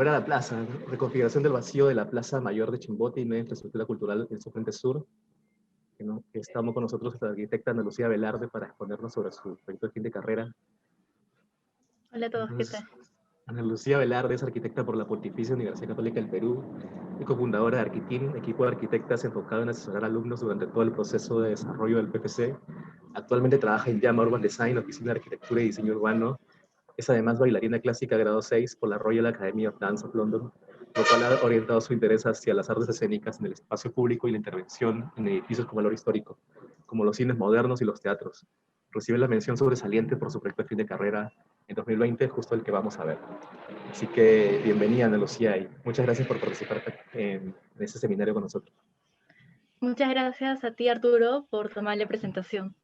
volver a la plaza, ¿no? Reconfiguración del vacío de la Plaza Mayor de Chimbote y nueva infraestructura cultural en su frente sur. ¿No? Estamos con nosotros la arquitecta Ana Lucía Velarde para exponernos sobre su proyecto de fin de carrera. Hola a todos, ¿qué Entonces, tal? Ana Lucía Velarde es arquitecta por la Pontificia Universidad Católica del Perú y cofundadora de Arquitim, equipo de arquitectas enfocado en asesorar alumnos durante todo el proceso de desarrollo del PPC. Actualmente trabaja en Llama Urban Design, oficina de arquitectura y diseño urbano. Es además bailarina clásica grado 6 por la Royal Academy of Dance of London, lo cual ha orientado su interés hacia las artes escénicas en el espacio público y la intervención en edificios con valor histórico, como los cines modernos y los teatros. Recibe la mención sobresaliente por su proyecto de fin de carrera en 2020, justo el que vamos a ver. Así que bienvenida, Ana Lucía, y muchas gracias por participar en este seminario con nosotros. Muchas gracias a ti, Arturo, por tomar la presentación.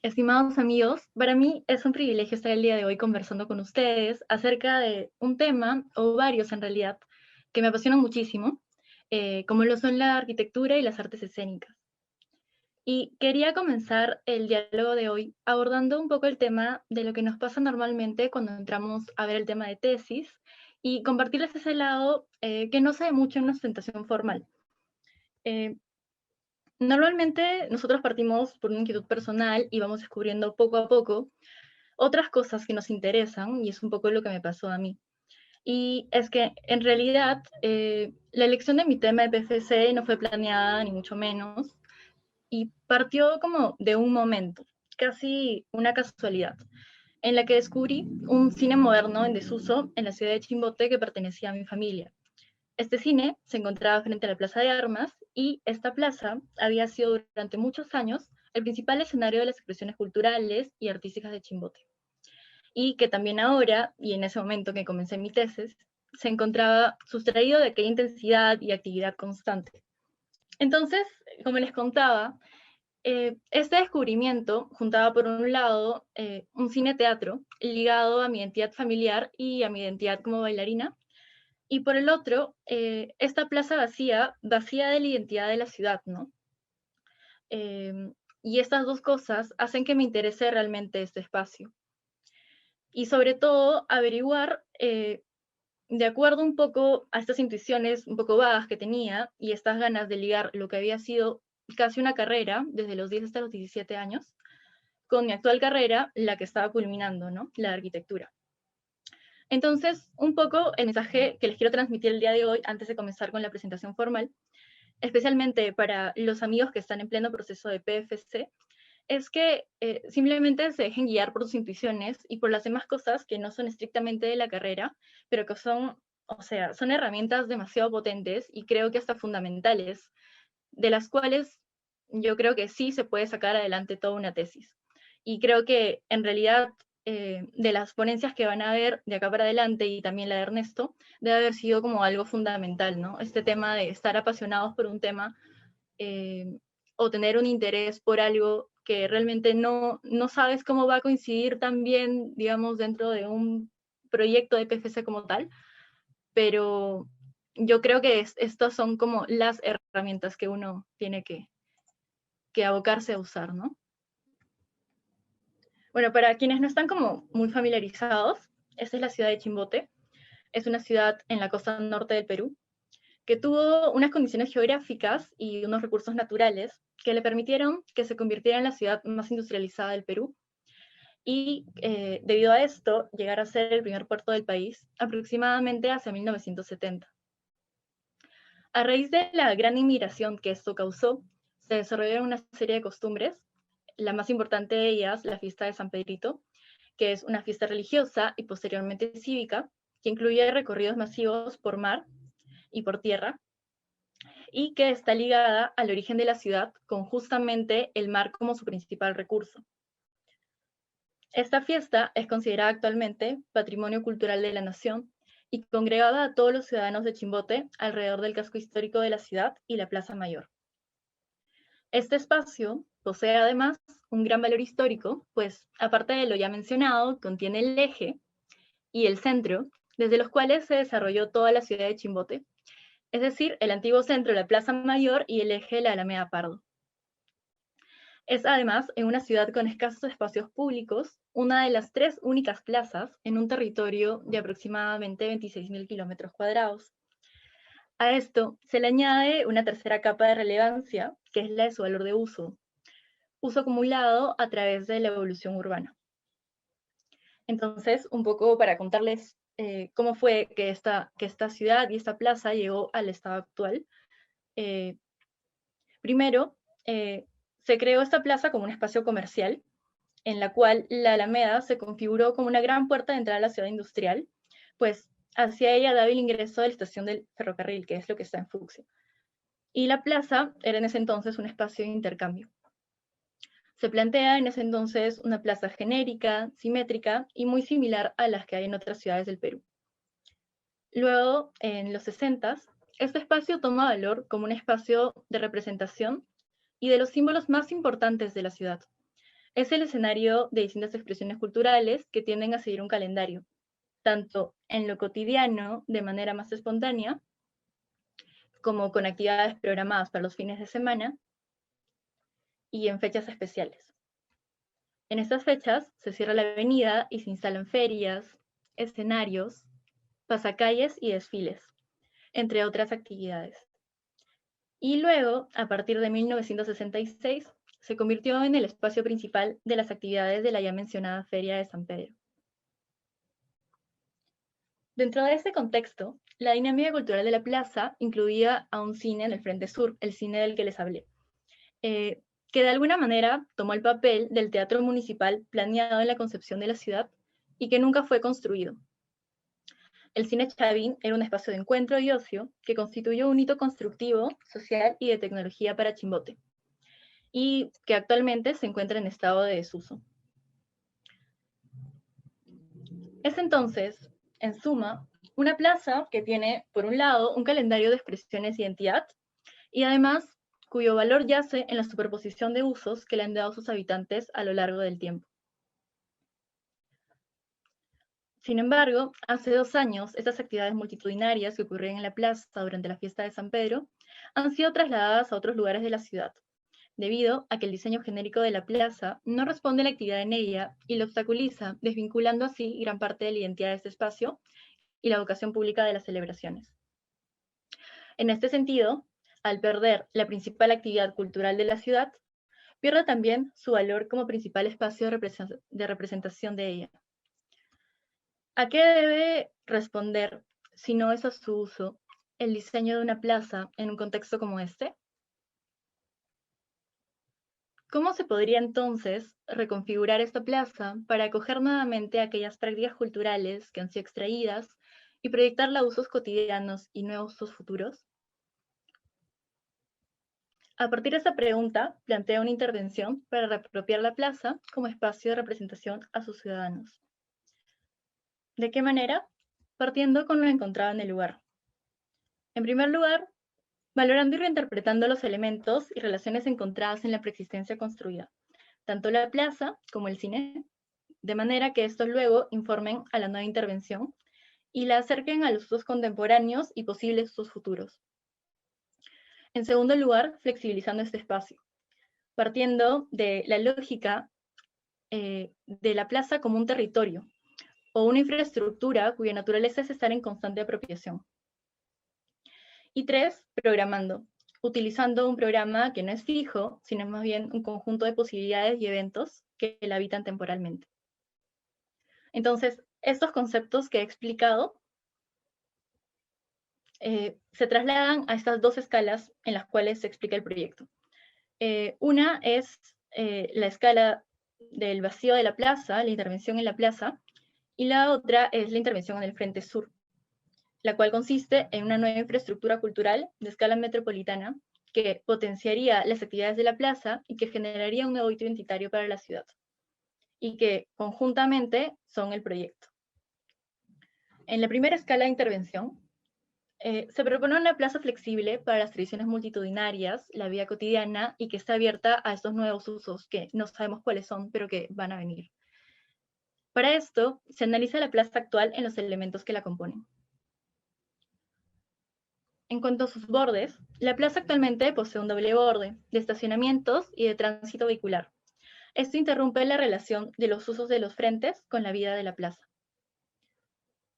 Estimados amigos, para mí es un privilegio estar el día de hoy conversando con ustedes acerca de un tema, o varios en realidad, que me apasionan muchísimo, como lo son la arquitectura y las artes escénicas. Y quería comenzar el diálogo de hoy abordando un poco el tema de lo que nos pasa normalmente cuando entramos a ver el tema de tesis y compartirles ese lado que no se ve mucho en una presentación formal. Normalmente nosotros partimos por una inquietud personal y vamos descubriendo poco a poco otras cosas que nos interesan, y es un poco lo que me pasó a mí. Y es que en realidad la elección de mi tema de PFC no fue planeada, ni mucho menos, y partió como de un momento, casi una casualidad, en la que descubrí un cine moderno en desuso en la ciudad de Chimbote que pertenecía a mi familia. Este cine se encontraba frente a la Plaza de Armas y esta plaza había sido durante muchos años el principal escenario de las expresiones culturales y artísticas de Chimbote. Y que también ahora, y en ese momento que comencé mi tesis, se encontraba sustraído de aquella intensidad y actividad constante. Entonces, como les contaba, este descubrimiento juntaba por un lado un cine-teatro ligado a mi identidad familiar y a mi identidad como bailarina, y por el otro, esta plaza vacía, vacía de la identidad de la ciudad, ¿no? Y estas dos cosas hacen que me interese realmente este espacio. Y sobre todo, averiguar, de acuerdo un poco a estas intuiciones un poco vagas que tenía y estas ganas de ligar lo que había sido casi una carrera, desde los 10 hasta los 17 años, con mi actual carrera, la que estaba culminando, ¿no? La de arquitectura. Entonces, un poco el mensaje que les quiero transmitir el día de hoy, antes de comenzar con la presentación formal, especialmente para los amigos que están en pleno proceso de PFC, es que simplemente se dejen guiar por sus intuiciones y por las demás cosas que no son estrictamente de la carrera, pero que son, o sea, son herramientas demasiado potentes y creo que hasta fundamentales, de las cuales yo creo que sí se puede sacar adelante toda una tesis. Y creo que en realidad de las ponencias que van a haber de acá para adelante y también la de Ernesto, debe haber sido como algo fundamental, ¿no? Este tema de estar apasionados por un tema o tener un interés por algo que realmente no sabes cómo va a coincidir también, digamos, dentro de un proyecto de PFC como tal, pero yo creo que estas son como las herramientas que uno tiene que abocarse a usar, ¿no? Bueno, para quienes no están como muy familiarizados, esta es la ciudad de Chimbote. Es una ciudad en la costa norte del Perú, que tuvo unas condiciones geográficas y unos recursos naturales que le permitieron que se convirtiera en la ciudad más industrializada del Perú y debido a esto llegar a ser el primer puerto del país aproximadamente hacia 1970. A raíz de la gran inmigración que esto causó, se desarrollaron una serie de costumbres, la más importante de ellas, la fiesta de San Pedrito, que es una fiesta religiosa y posteriormente cívica, que incluye recorridos masivos por mar y por tierra, y que está ligada al origen de la ciudad con justamente el mar como su principal recurso. Esta fiesta es considerada actualmente Patrimonio Cultural de la Nación y congregaba a todos los ciudadanos de Chimbote alrededor del casco histórico de la ciudad y la Plaza Mayor. Este espacio posee además un gran valor histórico, pues aparte de lo ya mencionado, contiene el eje y el centro, desde los cuales se desarrolló toda la ciudad de Chimbote, es decir, el antiguo centro, la Plaza Mayor y el eje, la Alameda Pardo. Es además, en una ciudad con escasos espacios públicos, una de las 3 únicas plazas en un territorio de aproximadamente 26.000 kilómetros cuadrados. A esto se le añade una tercera capa de relevancia, que es la de su valor de uso acumulado a través de la evolución urbana. Entonces, un poco para contarles cómo fue que esta ciudad y esta plaza llegó al estado actual. Primero, se creó esta plaza como un espacio comercial, en la cual la Alameda se configuró como una gran puerta de entrada a la ciudad industrial, pues hacia ella daba el ingreso de la estación del ferrocarril, que es lo que está en Fucsia. Y la plaza era en ese entonces un espacio de intercambio. Se plantea en ese entonces una plaza genérica, simétrica y muy similar a las que hay en otras ciudades del Perú. Luego, en los 60s, este espacio toma valor como un espacio de representación y de los símbolos más importantes de la ciudad. Es el escenario de distintas expresiones culturales que tienden a seguir un calendario, tanto en lo cotidiano, de manera más espontánea, como con actividades programadas para los fines de semana, y en fechas especiales. En estas fechas se cierra la avenida y se instalan ferias, escenarios, pasacalles y desfiles, entre otras actividades. Y luego, a partir de 1966, se convirtió en el espacio principal de las actividades de la ya mencionada Feria de San Pedro. Dentro de este contexto, la dinámica cultural de la plaza incluía a un cine en el Frente Sur, el cine del que les hablé, que de alguna manera tomó el papel del teatro municipal planeado en la concepción de la ciudad y que nunca fue construido. El cine Chavín era un espacio de encuentro y ocio que constituyó un hito constructivo, social y de tecnología para Chimbote, y que actualmente se encuentra en estado de desuso. Es entonces, en suma, una plaza que tiene, por un lado, un calendario de expresiones y identidad, y además cuyo valor yace en la superposición de usos que le han dado sus habitantes a lo largo del tiempo. Sin embargo, hace 2 años, estas actividades multitudinarias que ocurrían en la plaza durante la fiesta de San Pedro han sido trasladadas a otros lugares de la ciudad, debido a que el diseño genérico de la plaza no responde a la actividad en ella y lo obstaculiza, desvinculando así gran parte de la identidad de este espacio y la vocación pública de las celebraciones. En este sentido, al perder la principal actividad cultural de la ciudad, pierde también su valor como principal espacio de representación de ella. ¿A qué debe responder, si no es a su uso, el diseño de una plaza en un contexto como este? ¿Cómo se podría entonces reconfigurar esta plaza para acoger nuevamente aquellas prácticas culturales que han sido extraídas y proyectarla a usos cotidianos y nuevos usos futuros? A partir de esta pregunta, plantea una intervención para reapropiar la plaza como espacio de representación a sus ciudadanos. ¿De qué manera? Partiendo con lo encontrado en el lugar. En primer lugar, valorando y reinterpretando los elementos y relaciones encontradas en la preexistencia construida, tanto la plaza como el cine, de manera que estos luego informen a la nueva intervención y la acerquen a los usos contemporáneos y posibles usos futuros. En segundo lugar, flexibilizando este espacio, partiendo de la lógica de la plaza como un territorio o una infraestructura cuya naturaleza es estar en constante apropiación. Y 3, programando, utilizando un programa que no es fijo, sino más bien un conjunto de posibilidades y eventos que la habitan temporalmente. Entonces, estos conceptos que he explicado se trasladan a estas 2 escalas en las cuales se explica el proyecto. Una es la escala del vacío de la plaza, la intervención en la plaza, y la otra es la intervención en el Frente Sur, la cual consiste en una nueva infraestructura cultural de escala metropolitana que potenciaría las actividades de la plaza y que generaría un nuevo hito identitario para la ciudad, y que conjuntamente son el proyecto. En la primera escala de intervención, se propone una plaza flexible para las tradiciones multitudinarias, la vida cotidiana, y que está abierta a estos nuevos usos que no sabemos cuáles son, pero que van a venir. Para esto, se analiza la plaza actual en los elementos que la componen. En cuanto a sus bordes, la plaza actualmente posee un doble borde, de estacionamientos y de tránsito vehicular. Esto interrumpe la relación de los usos de los frentes con la vida de la plaza.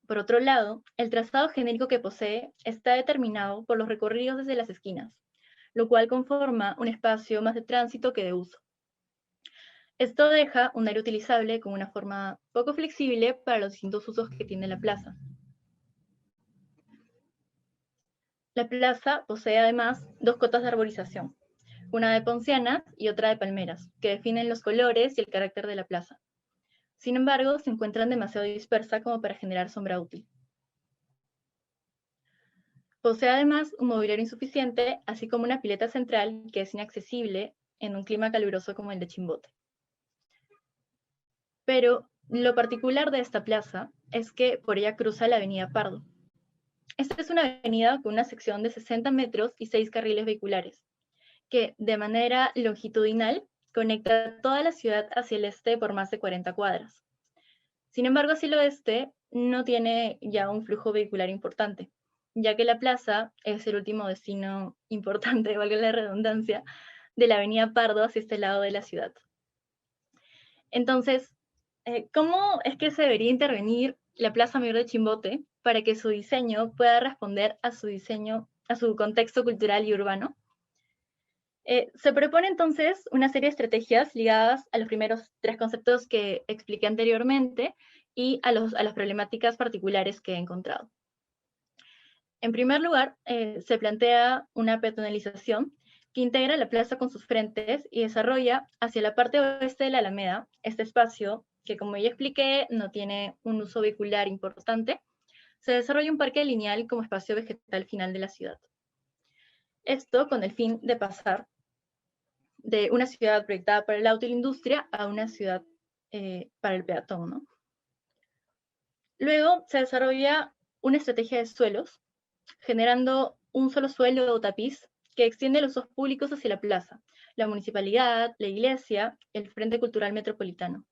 Por otro lado, el trazado genérico que posee está determinado por los recorridos desde las esquinas, lo cual conforma un espacio más de tránsito que de uso. Esto deja un área utilizable con una forma poco flexible para los distintos usos que tiene la plaza. La plaza posee además dos cotas de arborización, una de poncianas y otra de palmeras, que definen los colores y el carácter de la plaza. Sin embargo, se encuentran demasiado dispersas como para generar sombra útil. Posee además un mobiliario insuficiente, así como una pileta central que es inaccesible en un clima caluroso como el de Chimbote. Pero lo particular de esta plaza es que por ella cruza la avenida Pardo. Esta es una avenida con una sección de 60 metros y 6 carriles vehiculares, que de manera longitudinal conecta toda la ciudad hacia el este por más de 40 cuadras. Sin embargo, hacia el oeste no tiene ya un flujo vehicular importante, ya que la plaza es el último destino importante, valga la redundancia, de la avenida Pardo hacia este lado de la ciudad. Entonces, ¿cómo es que se debería intervenir la Plaza Mayor de Chimbote para que su diseño pueda responder a su contexto cultural y urbano? Se propone entonces una serie de estrategias ligadas a los primeros tres conceptos que expliqué anteriormente y a las problemáticas particulares que he encontrado. En primer lugar, se plantea una peatonalización que integra la plaza con sus frentes y desarrolla hacia la parte oeste de la Alameda este espacio que, como ya expliqué, no tiene un uso vehicular importante. Se desarrolla un parque lineal como espacio vegetal final de la ciudad. Esto con el fin de pasar de una ciudad proyectada para el auto y la industria a una ciudad para el peatón, ¿no? Luego se desarrolla una estrategia de suelos, generando un solo suelo o tapiz que extiende los usos públicos hacia la plaza, la municipalidad, la iglesia, el Frente Cultural Metropolitano,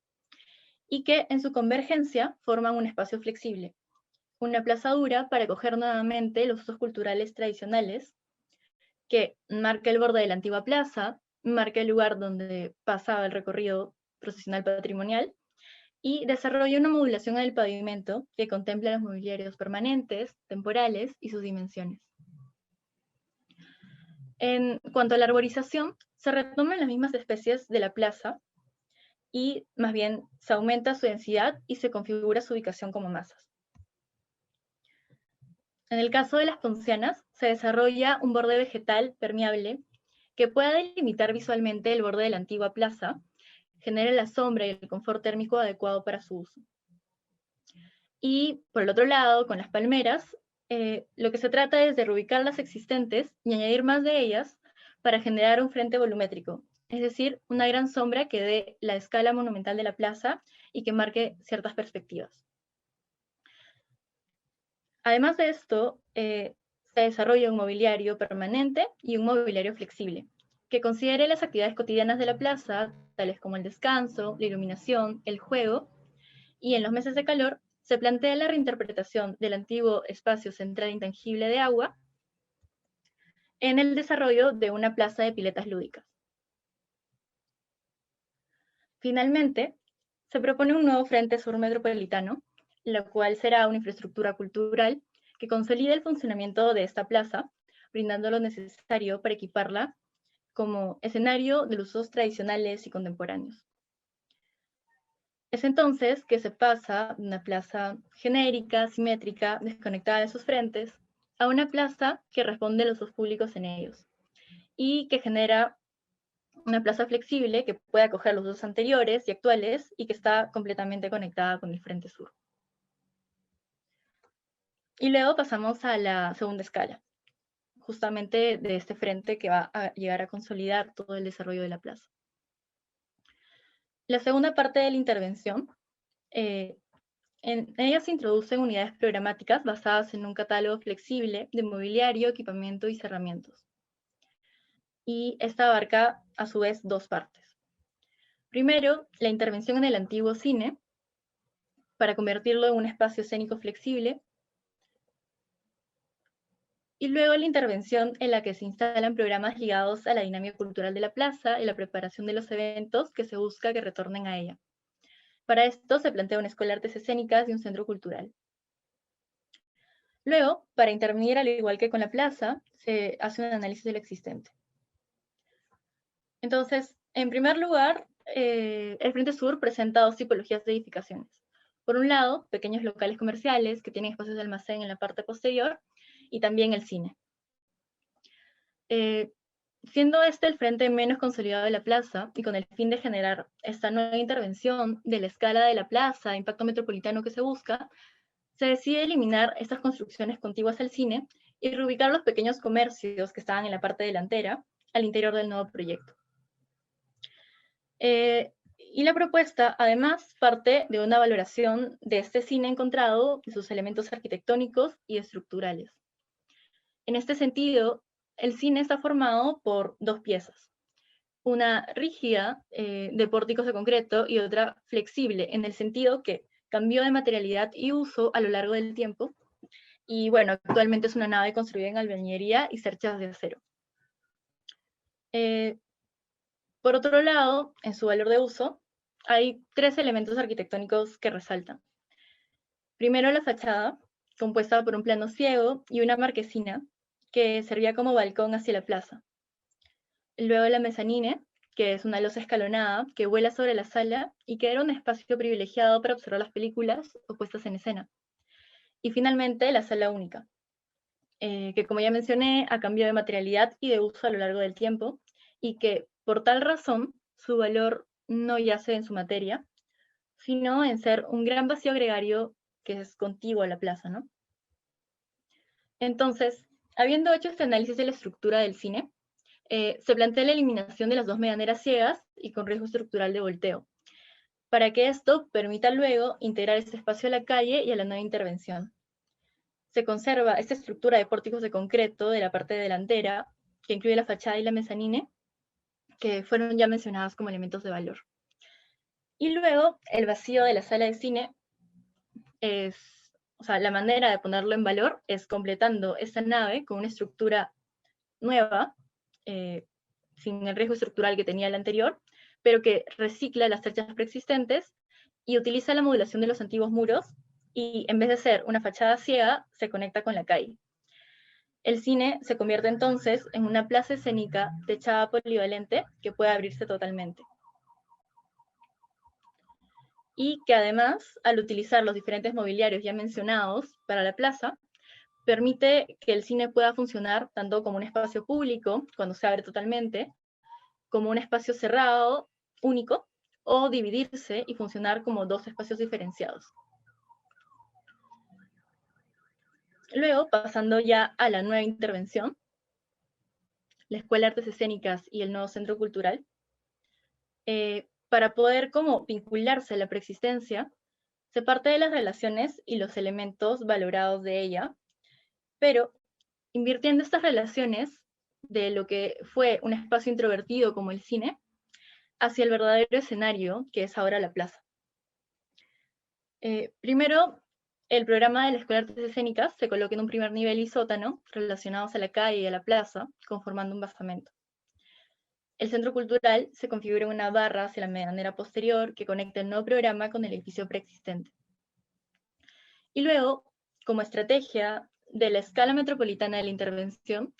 y que en su convergencia forman un espacio flexible, una plaza dura para acoger nuevamente los usos culturales tradicionales, que marca el borde de la antigua plaza, marca el lugar donde pasaba el recorrido procesional patrimonial, y desarrolla una modulación del pavimento que contempla los mobiliarios permanentes, temporales y sus dimensiones. En cuanto a la arborización, se retoman las mismas especies de la plaza y más bien se aumenta su densidad y se configura su ubicación como masas. En el caso de las poncianas, se desarrolla un borde vegetal permeable que pueda delimitar visualmente el borde de la antigua plaza, genera la sombra y el confort térmico adecuado para su uso. Y por el otro lado, con las palmeras, lo que se trata es de reubicar las existentes y añadir más de ellas para generar un frente volumétrico, es decir, una gran sombra que dé la escala monumental de la plaza y que marque ciertas perspectivas. Además de esto, se desarrolla un mobiliario permanente y un mobiliario flexible, que considere las actividades cotidianas de la plaza, tales como el descanso, la iluminación, el juego, y en los meses de calor se plantea la reinterpretación del antiguo espacio central intangible de agua en el desarrollo de una plaza de piletas lúdicas. Finalmente, se propone un nuevo Frente Sur Metropolitano, lo cual será una infraestructura cultural que consolide el funcionamiento de esta plaza, brindando lo necesario para equiparla como escenario de los usos tradicionales y contemporáneos. Es entonces que se pasa de una plaza genérica, simétrica, desconectada de sus frentes, a una plaza que responde a los usos públicos en ellos y que genera una plaza flexible que puede acoger los usos anteriores y actuales y que está completamente conectada con el Frente Sur. Y luego pasamos a la segunda escala, justamente de este frente que va a llegar a consolidar todo el desarrollo de la plaza. La segunda parte de la intervención, en ella se introducen unidades programáticas basadas en un catálogo flexible de mobiliario, equipamiento y cerramientos. Y esta abarca, a su vez, dos partes. Primero, la intervención en el antiguo cine, para convertirlo en un espacio escénico flexible. y luego la intervención en la que se instalan programas ligados a la dinámica cultural de la plaza y la preparación de los eventos que se busca que retornen a ella. Para esto se plantea una escuela de artes escénicas y un centro cultural. Luego, para intervenir al igual que con la plaza, se hace un análisis de lo existente. Entonces, en primer lugar, el Frente Sur presenta dos tipologías de edificaciones. Por un lado, pequeños locales comerciales que tienen espacios de almacén en la parte posterior, y también el cine. Siendo este el frente menos consolidado de la plaza, y con el fin de generar esta nueva intervención de la escala de la plaza, impacto metropolitano que se busca, se decide eliminar estas construcciones contiguas al cine y reubicar los pequeños comercios que estaban en la parte delantera al interior del nuevo proyecto. Y la propuesta, además, parte de una valoración de este cine encontrado y sus elementos arquitectónicos y estructurales. En este sentido, el cine está formado por dos piezas. Una rígida, de pórticos de concreto, y otra flexible, en el sentido que cambió de materialidad y uso a lo largo del tiempo. Y bueno, actualmente es una nave construida en albañilería y cerchas de acero. Por otro lado, en su valor de uso, hay tres elementos arquitectónicos que resaltan. Primero, la fachada, compuesta por un plano ciego y una marquesina, que servía como balcón hacia la plaza. Luego la mezanine, que es una losa escalonada que vuela sobre la sala y que era un espacio privilegiado para observar las películas o puestas en escena. Y finalmente, la sala única, que como ya mencioné, ha cambiado de materialidad y de uso a lo largo del tiempo, y que por tal razón su valor no yace en su materia, sino en ser un gran vacío gregario que es contiguo a la plaza, ¿no? Entonces, habiendo hecho este análisis de la estructura del cine, se plantea la eliminación de las dos medianeras ciegas y con riesgo estructural de volteo, para que esto permita luego integrar este espacio a la calle y a la nueva intervención. Se conserva esta estructura de pórticos de concreto de la parte delantera, que incluye la fachada y la mezanine, que fueron ya mencionadas como elementos de valor. Y luego, el vacío de la sala de cine es, o sea, la manera de ponerlo en valor es completando esta nave con una estructura nueva, sin el riesgo estructural que tenía la anterior, pero que recicla las cerchas preexistentes y utiliza la modulación de los antiguos muros, y en vez de ser una fachada ciega, se conecta con la calle. El cine se convierte entonces en una plaza escénica techada polivalente que puede abrirse totalmente. Y que además, al utilizar los diferentes mobiliarios ya mencionados para la plaza, permite que el cine pueda funcionar tanto como un espacio público, cuando se abre totalmente, como un espacio cerrado, único, o dividirse y funcionar como dos espacios diferenciados. Luego, pasando ya a la nueva intervención, la Escuela de Artes Escénicas y el nuevo Centro Cultural, para poder como vincularse a la preexistencia, se parte de las relaciones y los elementos valorados de ella, pero invirtiendo estas relaciones de lo que fue un espacio introvertido como el cine, hacia el verdadero escenario, que es ahora la plaza. Primero, el programa de la Escuela de Artes Escénicas se coloca en un primer nivel y sótano, relacionados a la calle y a la plaza, conformando un basamento. El centro cultural se configura en una barra hacia la medianera posterior que conecta el nuevo programa con el edificio preexistente. Y luego, como estrategia de la escala metropolitana de la intervención,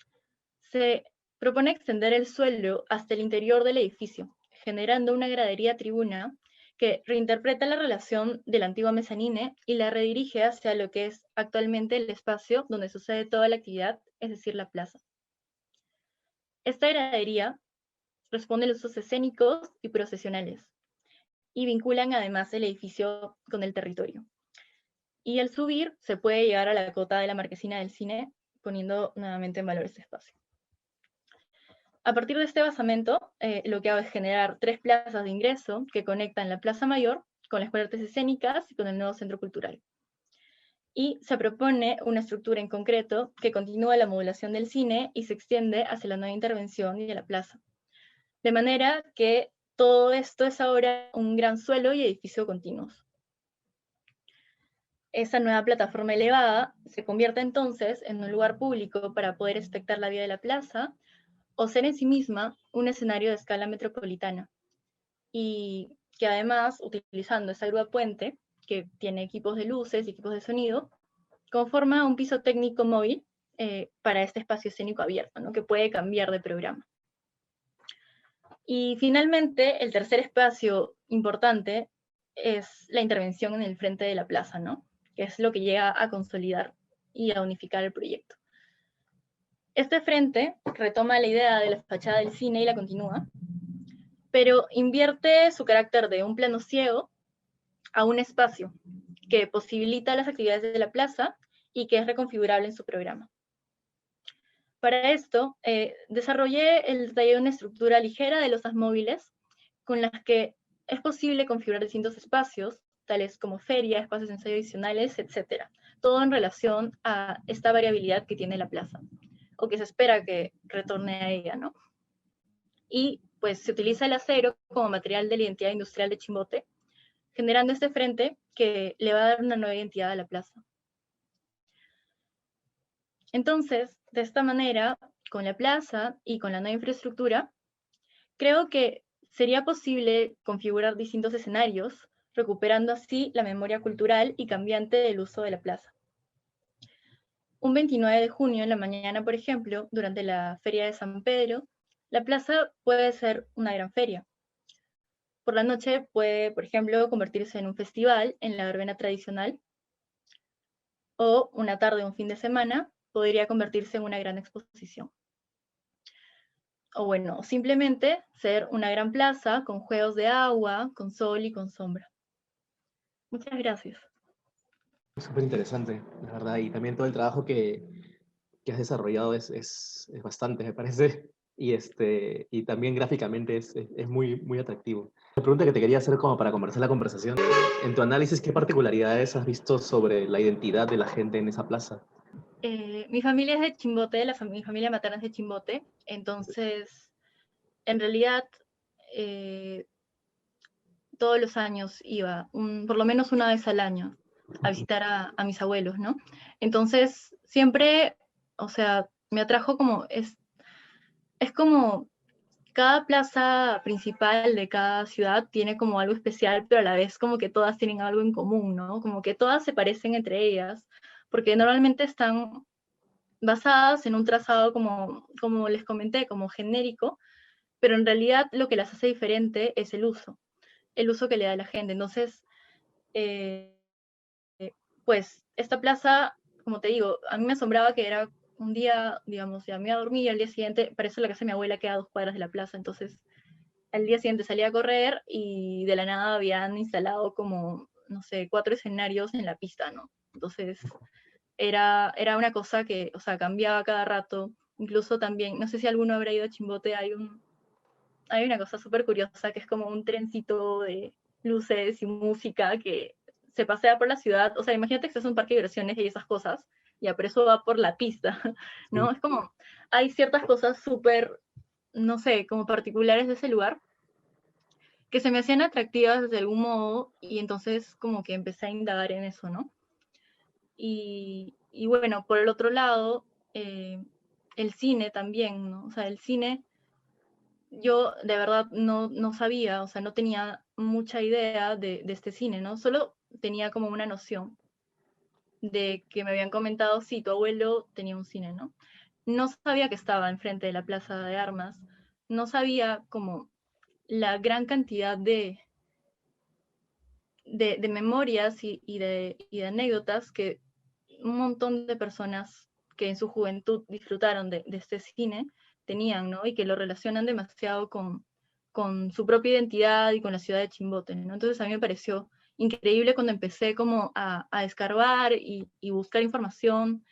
se propone extender el suelo hasta el interior del edificio, generando una gradería tribuna que reinterpreta la relación de la antigua mezanine y la redirige hacia lo que es actualmente el espacio donde sucede toda la actividad, es decir, la plaza. Esta gradería responde a los usos escénicos y procesionales, y vinculan además el edificio con el territorio. Y al subir se puede llegar a la cota de la marquesina del cine, poniendo nuevamente en valor este espacio. A partir de este basamento, lo que hago es generar 3 plazas de ingreso que conectan la Plaza Mayor con la Escuela de Artes Escénicas y con el nuevo Centro Cultural. Y se propone una estructura en concreto que continúa la modulación del cine y se extiende hacia la nueva intervención y a la plaza. De manera que todo esto es ahora un gran suelo y edificio continuos. Esa nueva plataforma elevada se convierte entonces en un lugar público para poder espectar la vida de la plaza o ser en sí misma un escenario de escala metropolitana. Y que además, utilizando esa grúa puente, que tiene equipos de luces y equipos de sonido, conforma un piso técnico móvil para este espacio escénico abierto, ¿no? Que puede cambiar de programa. Y finalmente, el tercer espacio importante es la intervención en el frente de la plaza, ¿no? Que es lo que llega a consolidar y a unificar el proyecto. Este frente retoma la idea de la fachada del cine y la continúa, pero invierte su carácter de un plano ciego a un espacio que posibilita las actividades de la plaza y que es reconfigurable en su programa. Para esto, desarrollé el detalle de una estructura ligera de losas móviles con las que es posible configurar distintos espacios, tales como feria, espacios de ensayo adicionales, etc. Todo en relación a esta variabilidad que tiene la plaza, o que se espera que retorne a ella, ¿no? Y pues se utiliza el acero como material de la identidad industrial de Chimbote, generando este frente que le va a dar una nueva identidad a la plaza. Entonces, de esta manera, con la plaza y con la nueva infraestructura, creo que sería posible configurar distintos escenarios, recuperando así la memoria cultural y cambiante del uso de la plaza. Un 29 de junio en la mañana, por ejemplo, durante la Feria de San Pedro, la plaza puede ser una gran feria. Por la noche puede, por ejemplo, convertirse en un festival en la verbena tradicional, o una tarde o un fin de semana podría convertirse en una gran exposición. O bueno, simplemente ser una gran plaza con juegos de agua, con sol y con sombra. Muchas gracias. Súper interesante, la verdad, y también todo el trabajo que has desarrollado es bastante, me parece, y también gráficamente es muy, muy atractivo. La pregunta que te quería hacer como para comenzar la conversación, en tu análisis, ¿qué particularidades has visto sobre la identidad de la gente en esa plaza? Mi familia es de Chimbote, mi familia materna es de Chimbote, entonces, en realidad, todos los años iba, por lo menos una vez al año, a visitar a mis abuelos, ¿no? Entonces, siempre, o sea, me atrajo como, es como cada plaza principal de cada ciudad tiene como algo especial, pero a la vez como que todas tienen algo en común, ¿no? Como que todas se parecen entre ellas, porque normalmente están basadas en un trazado como les comenté, como genérico, pero en realidad lo que las hace diferente es el uso que le da la gente. Entonces, eh, pues esta plaza, como te digo, a mí me asombraba que era un día, digamos, ya me iba a dormir y al día siguiente, para eso la casa de mi abuela queda a 2 cuadras de la plaza, entonces al día siguiente salía a correr y de la nada habían instalado como, no sé, 4 escenarios en la pista, ¿no? Entonces era una cosa que, o sea, cambiaba cada rato. Incluso también, no sé si alguno habrá ido a Chimbote, hay una cosa súper curiosa que es como un trencito de luces y música que se pasea por la ciudad. O sea, imagínate que estás en un parque de diversiones y esas cosas, ya, pero eso va por la pista, ¿no? Es como, hay ciertas cosas súper, no sé, como particulares de ese lugar que se me hacían atractivas de algún modo y entonces como que empecé a indagar en eso, ¿no? Y bueno, por el otro lado, el cine también, ¿no? O sea, el cine yo de verdad no sabía, o sea, no tenía mucha idea de este cine, ¿no? Solo tenía como una noción de que me habían comentado, sí, tu abuelo tenía un cine, ¿no? No sabía que estaba enfrente de la Plaza de Armas, no sabía como la gran cantidad de memorias y de anécdotas que un montón de personas que en su juventud disfrutaron de este cine tenían, ¿no? Y que lo relacionan demasiado con su propia identidad y con la ciudad de Chimbote, ¿no? Entonces a mí me pareció increíble cuando empecé como a escarbar y buscar información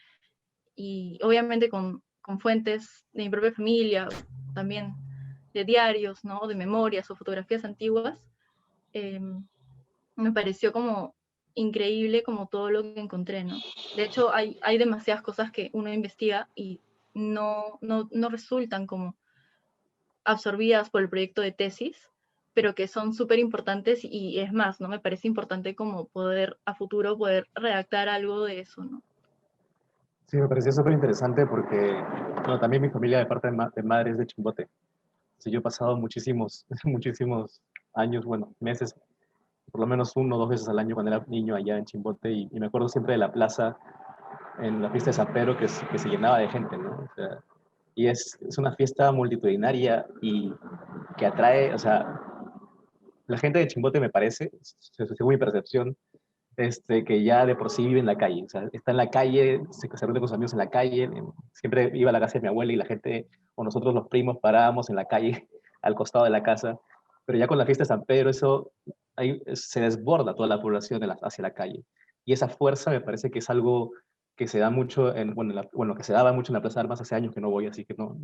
y obviamente con fuentes de mi propia familia, también de diarios, ¿no? De memorias o fotografías antiguas, eh, me pareció como increíble como todo lo que encontré, ¿no? De hecho, hay demasiadas cosas que uno investiga y no resultan como absorbidas por el proyecto de tesis, pero que son súper importantes y es más, ¿no? Me parece importante como poder a futuro poder redactar algo de eso, ¿no? Sí, me pareció súper interesante porque, bueno, también mi familia de parte de madre es de Chimbote. Sí, yo he pasado muchísimos, muchísimos años, bueno, meses, por lo menos 1 o 2 veces al año cuando era niño allá en Chimbote y me acuerdo siempre de la plaza en la fiesta de San Pedro que se llenaba de gente, ¿no? O sea, y es una fiesta multitudinaria y que atrae, o sea, la gente de Chimbote me parece, según mi percepción, que ya de por sí vive en la calle, o sea, está en la calle, se reúne con sus amigos en la calle, siempre iba a la casa de mi abuela y la gente, o nosotros los primos, parábamos en la calle, al costado de la casa, pero ya con la fiesta de San Pedro, eso, ahí se desborda toda la población hacia la calle, y esa fuerza me parece que es algo que se da mucho, bueno, bueno, que se daba mucho en la Plaza de Armas hace años que no voy, así que no,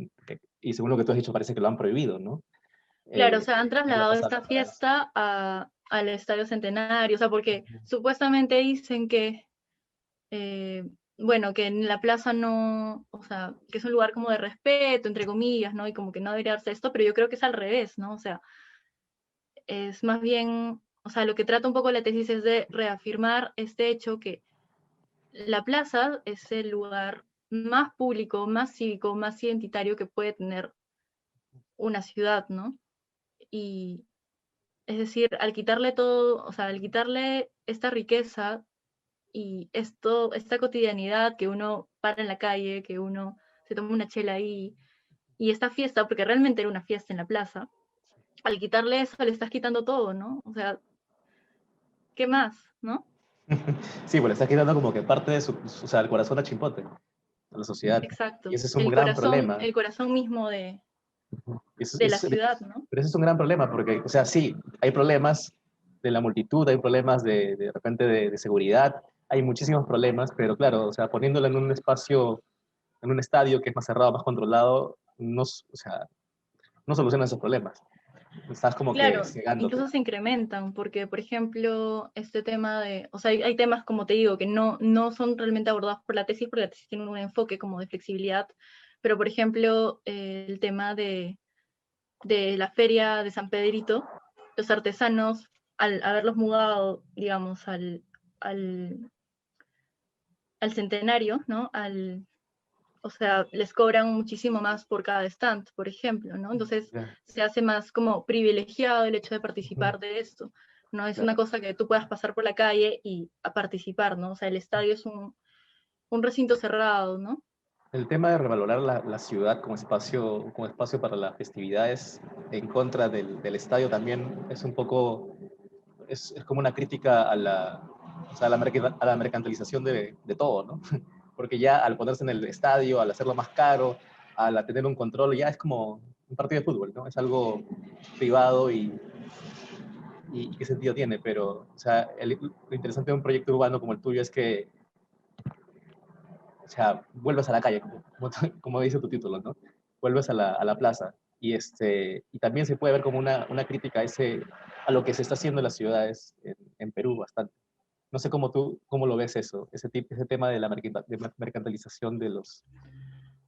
y según lo que tú has dicho, parece que lo han prohibido, ¿no? Claro, o sea, han En la trasladado Plaza de esta Armas. fiesta al Estadio Centenario, o sea, porque supuestamente dicen que, eh, bueno, que en la plaza no, o sea, que es un lugar como de respeto, entre comillas, ¿no? Y como que no debería darse esto, pero yo creo que es al revés, ¿no? O sea, es más bien, o sea, lo que trata un poco la tesis es de reafirmar este hecho que la plaza es el lugar más público, más cívico, más identitario que puede tener una ciudad, ¿no? Y es decir, al quitarle todo, o sea, al quitarle esta riqueza y esta cotidianidad que uno para en la calle, que uno se toma una chela ahí, y esta fiesta, porque realmente era una fiesta en la plaza, al quitarle eso le estás quitando todo, ¿no? O sea, ¿qué más, no? Sí, bueno, está quedando como que parte de o sea, el corazón a Chimpote, a la sociedad. Y Exacto. ese es un gran problema. El corazón mismo Eso, de la ciudad, ¿no? pero ese es un gran problema porque, o sea, sí, hay problemas de la multitud, hay problemas de repente de seguridad, hay muchísimos problemas, pero claro, o sea, poniéndolo en un espacio, en un estadio que es más cerrado, más controlado, no, o sea, no soluciona esos problemas. Estás como que Claro, cegándote. incluso se incrementan, porque, por ejemplo, este tema de, o sea, hay temas, como te digo, que no son realmente abordados por la tesis, porque la tesis tiene un enfoque como de flexibilidad, pero, por ejemplo, el tema de la feria de San Pedrito, los artesanos, al haberlos mudado, digamos, al, al centenario, ¿no? O sea, les cobran muchísimo más por cada stand, por ejemplo, ¿no? Entonces Ya. se hace más como privilegiado el hecho de Ujú. participar de esto. No es una Claro. cosa que tú puedas pasar por la calle y a participar, ¿no? O sea, el estadio es un recinto cerrado, ¿no? El tema de revalorar la ciudad como espacio para las festividades en contra del estadio también es un poco, es como una crítica o sea, a la mercantilización de todo, ¿no? Porque ya al ponerse en el estadio, al hacerlo más caro, al tener un control, ya es como un partido de fútbol, ¿no? Es algo privado y qué sentido tiene, pero, o sea, lo interesante de un proyecto urbano como el tuyo es que, o sea, vuelves a la calle, como dice tu título, ¿no? Vuelves a la plaza. Y también se puede ver como una crítica a lo que se está haciendo en las ciudades en Perú bastante. No sé cómo lo ves eso, ese tema de la mercantilización o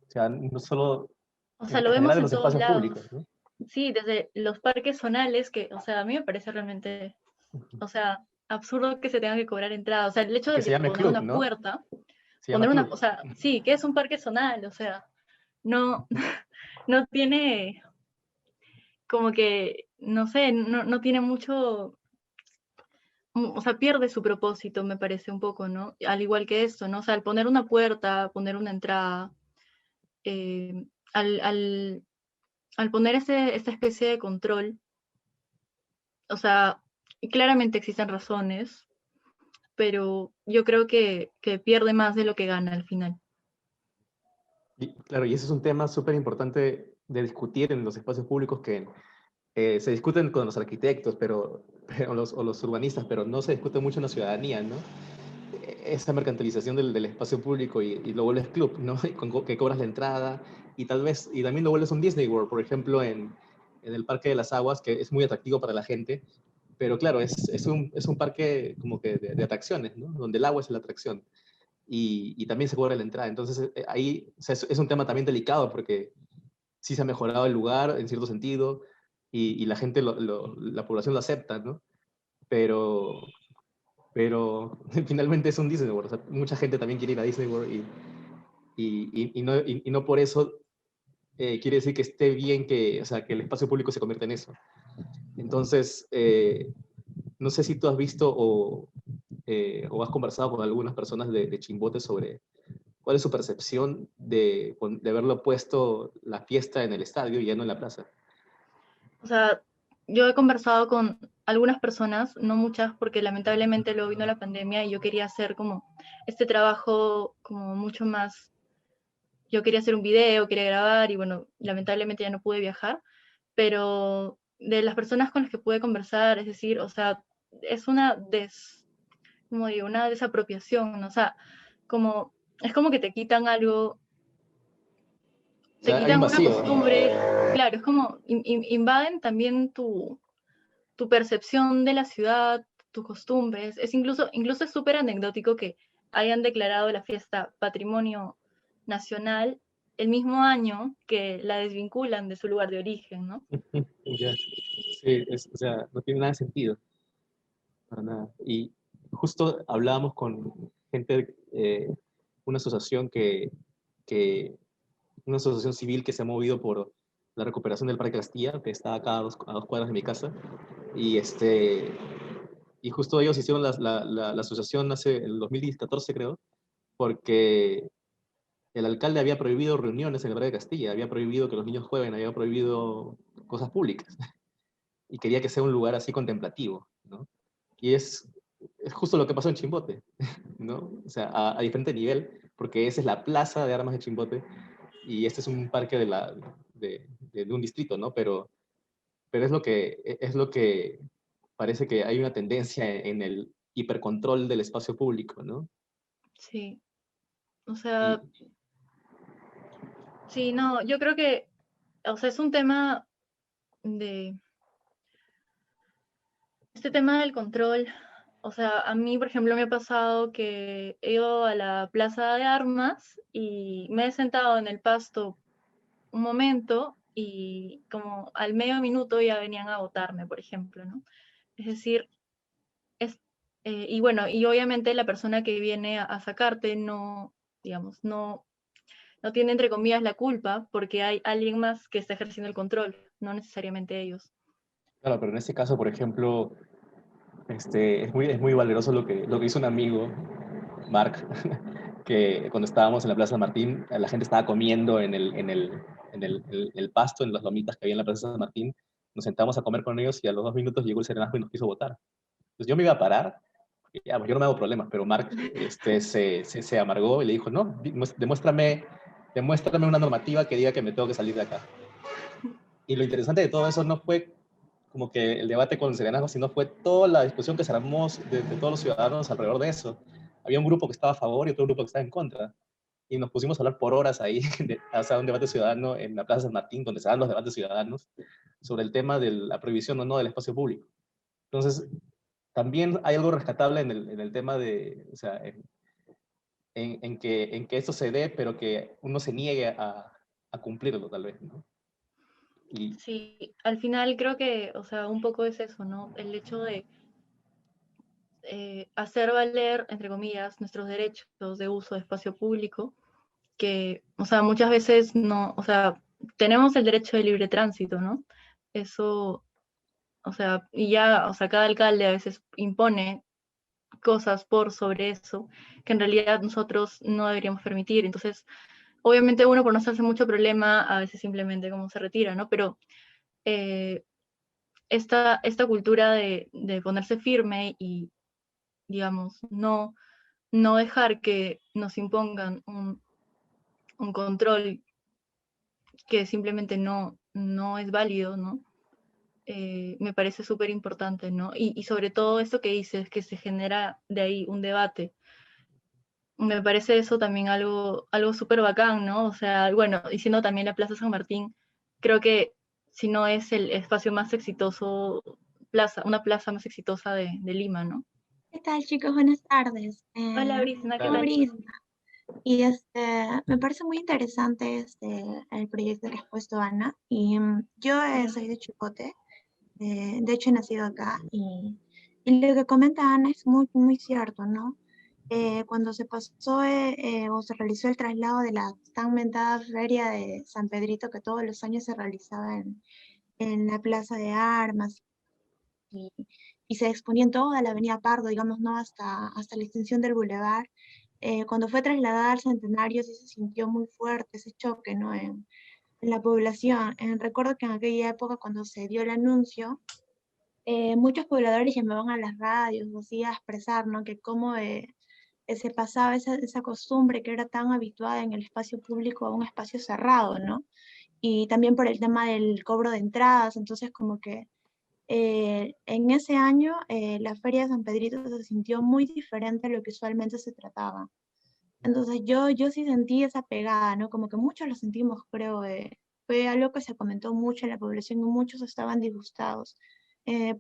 sea, no solo, O sea, lo en general vemos de en los todos espacios lados. públicos, ¿no? Sí, desde los parques zonales, que, o sea, a mí me parece realmente, o sea, absurdo que se tenga que cobrar entrada. O sea, el hecho Que de se que llame poner club, una ¿no? puerta, Se llama o club. sea, sí, que es un parque zonal, o sea, no, no tiene como que, no sé, no tiene mucho, o sea, pierde su propósito, me parece un poco, ¿no? Al igual que esto, ¿no? O sea, al poner una puerta, poner una entrada, eh, al, al, al poner esta especie de control, o sea, claramente existen razones, pero yo creo que pierde más de lo que gana al final. Y, claro, y ese es un tema súper importante de discutir en los espacios públicos que se discuten con los arquitectos o los urbanistas, pero no se discute mucho en la ciudadanía, ¿no? Esa mercantilización del espacio público y lo vuelves club, ¿no? Que cobras la entrada y también lo vuelves un Disney World, por ejemplo, en el Parque de las Aguas, que es muy atractivo para la gente, pero claro, es un parque como que de atracciones, ¿no? Donde el agua es la atracción y también se cobra la entrada. Entonces, ahí o sea, es un tema también delicado porque sí se ha mejorado el lugar en cierto sentido, y la gente, la población lo acepta, ¿no? Pero finalmente es un Disney World. O sea, mucha gente también quiere ir a Disney World y no por eso quiere decir que esté bien que, o sea, que el espacio público se convierta en eso. Entonces, no sé si tú has visto o has conversado con algunas personas de Chimbote sobre cuál es su percepción de haberlo puesto la fiesta en el estadio y ya no en la plaza. O sea, yo he conversado con algunas personas, no muchas, porque lamentablemente luego vino la pandemia y yo quería hacer como este trabajo como mucho más. Yo quería hacer un video, quería grabar y bueno, lamentablemente ya no pude viajar, pero de las personas con las que pude conversar, es decir, o sea, es como digo, una desapropiación, ¿no? O sea, como, es como que te quitan algo, O te sea, hay un quitan una vacío, ¿no? costumbre, claro, es como invaden también tu percepción de la ciudad, tus costumbres. Es incluso es súper anecdótico que hayan declarado la fiesta Patrimonio Nacional el mismo año que la desvinculan de su lugar de origen, ¿no? Ya. Sí, o sea, no tiene nada de sentido, para nada. Y justo hablábamos con gente, una asociación que, una asociación civil que se ha movido por la recuperación del Parque Castilla, que está acá a 2 cuadras de mi casa, y y justo ellos hicieron la asociación hace el 2014, creo, porque el alcalde había prohibido reuniones en el Parque de Castilla, había prohibido que los niños jueguen, había prohibido cosas públicas, y quería que sea un lugar así contemplativo, ¿no? Y es justo lo que pasó en Chimbote, ¿no? O sea, a diferente nivel, porque esa es la plaza de armas de Chimbote, y este es un parque de un distrito, ¿no? Pero es lo que parece que hay una tendencia en el hipercontrol del espacio público, ¿no? Sí, o Y, sea, sí, no, yo creo que, o sea, es un tema de, este tema del control, o sea, a mí, por ejemplo, me ha pasado que he ido a la plaza de armas y me he sentado en el pasto un momento y como al medio minuto ya venían a votarme, por ejemplo, ¿no? Es decir, es, y bueno, y obviamente la persona que viene a sacarte no, digamos, no tiene entre comillas la culpa porque hay alguien más que está ejerciendo el control, no necesariamente ellos. claro, pero en este caso, por ejemplo, es muy valeroso lo que hizo un amigo, Mark, que cuando estábamos en la Plaza San Martín, la gente estaba comiendo el pasto, en las lomitas que había en la Plaza San Martín. Nos sentamos a comer con ellos y a los 2 minutos llegó el serenazgo y nos quiso votar. Entonces yo me iba a parar, y ya, pues yo no me hago problemas, pero Mark se amargó y le dijo, no, demuéstrame una normativa que diga que me tengo que salir de acá. Y lo interesante de todo eso no fue como que el debate con Serenazgo, sino fue toda la discusión que se armó de todos los ciudadanos alrededor de eso. Había un grupo que estaba a favor y otro grupo que estaba en contra. Y nos pusimos a hablar por horas ahí, o sea, un debate ciudadano en la Plaza San Martín, donde se dan los debates ciudadanos, sobre el tema de la prohibición o no del espacio público. Entonces, también hay algo rescatable en el tema de, o sea, en que esto se dé, pero que uno se niegue a cumplirlo, tal vez, ¿no? Y, Sí, al final creo que, o sea, un poco es eso, ¿no? El hecho de hacer valer, entre comillas, nuestros derechos de uso de espacio público, que, o sea, muchas veces no, o sea, tenemos el derecho de libre tránsito, ¿no? Eso, o sea, y ya, o sea, cada alcalde a veces impone cosas por sobre eso, que en realidad nosotros no deberíamos permitir. Entonces, obviamente uno por no hacerse mucho problema, a veces simplemente como se retira, ¿no? Pero eh, esta cultura de ponerse firme y, digamos, no dejar que nos impongan un control que simplemente no es válido, ¿no? Me parece súper importante, ¿no? Y sobre todo esto que dices, que se genera de ahí un debate. Me parece eso también algo súper bacán, ¿no? O sea, bueno, diciendo también la Plaza San Martín, creo que si no es el espacio más exitoso, una plaza más exitosa de Lima, ¿no? ¿Qué tal, chicos? Buenas tardes. Hola, ¿qué Brisna, ¿qué Soy tal? tal? Brisna. Y me parece muy interesante el proyecto que has puesto, Ana. Y yo soy de Chipote. de hecho he nacido acá y lo que comenta Ana es muy, muy cierto, ¿no? Cuando se pasó o se realizó el traslado de la tan mentada feria de San Pedrito que todos los años se realizaba en la Plaza de Armas y, y se exponía en toda la Avenida Pardo, digamos, ¿no? Hasta la extensión del bulevar. Cuando fue trasladada al Centenario sí se sintió muy fuerte ese choque, ¿no? En la población. Recuerdo que en aquella época cuando se dio el anuncio, muchos pobladores llamaban a las radios, así a expresar, ¿no? Que cómo se pasaba esa costumbre que era tan habituada en el espacio público a un espacio cerrado, ¿no? Y también por el tema del cobro de entradas, entonces como que en ese año la Feria de San Pedrito se sintió muy diferente a lo que usualmente se trataba. Entonces yo sí sentí esa pegada, ¿no? Como que muchos lo sentimos, creo. Fue algo que se comentó mucho en la población y muchos estaban disgustados.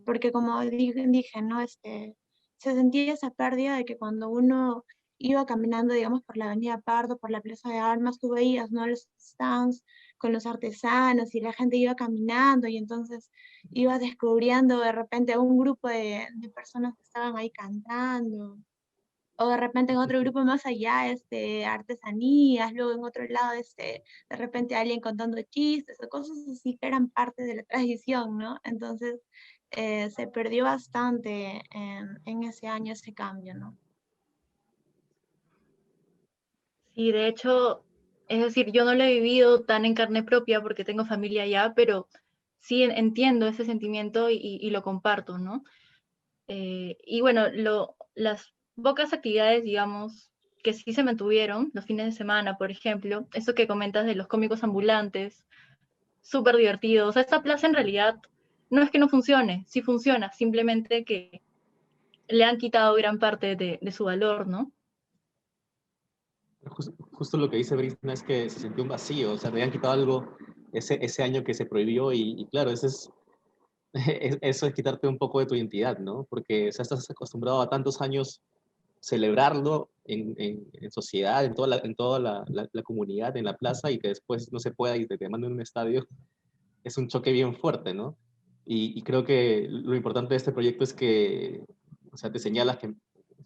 Porque como dije, ¿no? Se sentía esa pérdida de que cuando uno iba caminando, digamos, por la Avenida Pardo, por la Plaza de Armas, tú veías, ¿no? Los stands con los artesanos y la gente iba caminando y entonces ibas descubriendo de repente a un grupo de personas que estaban ahí cantando o de repente en otro grupo más allá, artesanías, luego en otro lado, de repente alguien contando chistes o cosas así que eran parte de la tradición, ¿no? Entonces, se perdió bastante en ese año ese cambio, ¿no? Y de hecho, es decir, yo no lo he vivido tan en carne propia porque tengo familia allá, pero sí entiendo ese sentimiento y lo comparto, ¿no? Y bueno, las pocas actividades, digamos, que sí se mantuvieron, los fines de semana, por ejemplo, eso que comentas de los cómicos ambulantes, súper divertido. O sea, esta plaza en realidad no es que no funcione, sí funciona, simplemente que le han quitado gran parte de su valor, ¿no? Justo lo que dice Brisna es que se sintió un vacío, o sea, le habían quitado algo ese año que se prohibió y claro, eso es quitarte un poco de tu identidad, ¿no? Porque o sea, estás acostumbrado a tantos años celebrarlo en sociedad, en toda la comunidad, en la plaza, y que después no se pueda y te manden a un estadio, es un choque bien fuerte, ¿no? Y creo que lo importante de este proyecto es que, o sea, te señalas que,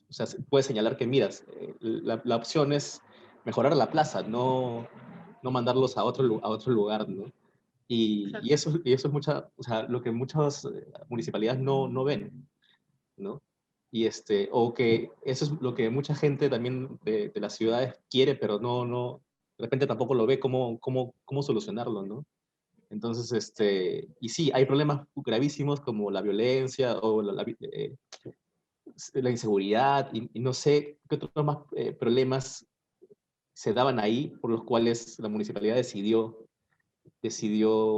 o sea, puedes señalar que miras, la opción es mejorar la plaza, no mandarlos a otro lugar, ¿no? Y eso es o sea, lo que muchas municipalidades no ven, ¿no? O que eso es lo que mucha gente también de las ciudades quiere, pero de repente tampoco lo ve cómo solucionarlo, ¿no? Entonces, y sí, hay problemas gravísimos como la violencia o la inseguridad y no sé qué otros más problemas se daban ahí por los cuales la municipalidad decidió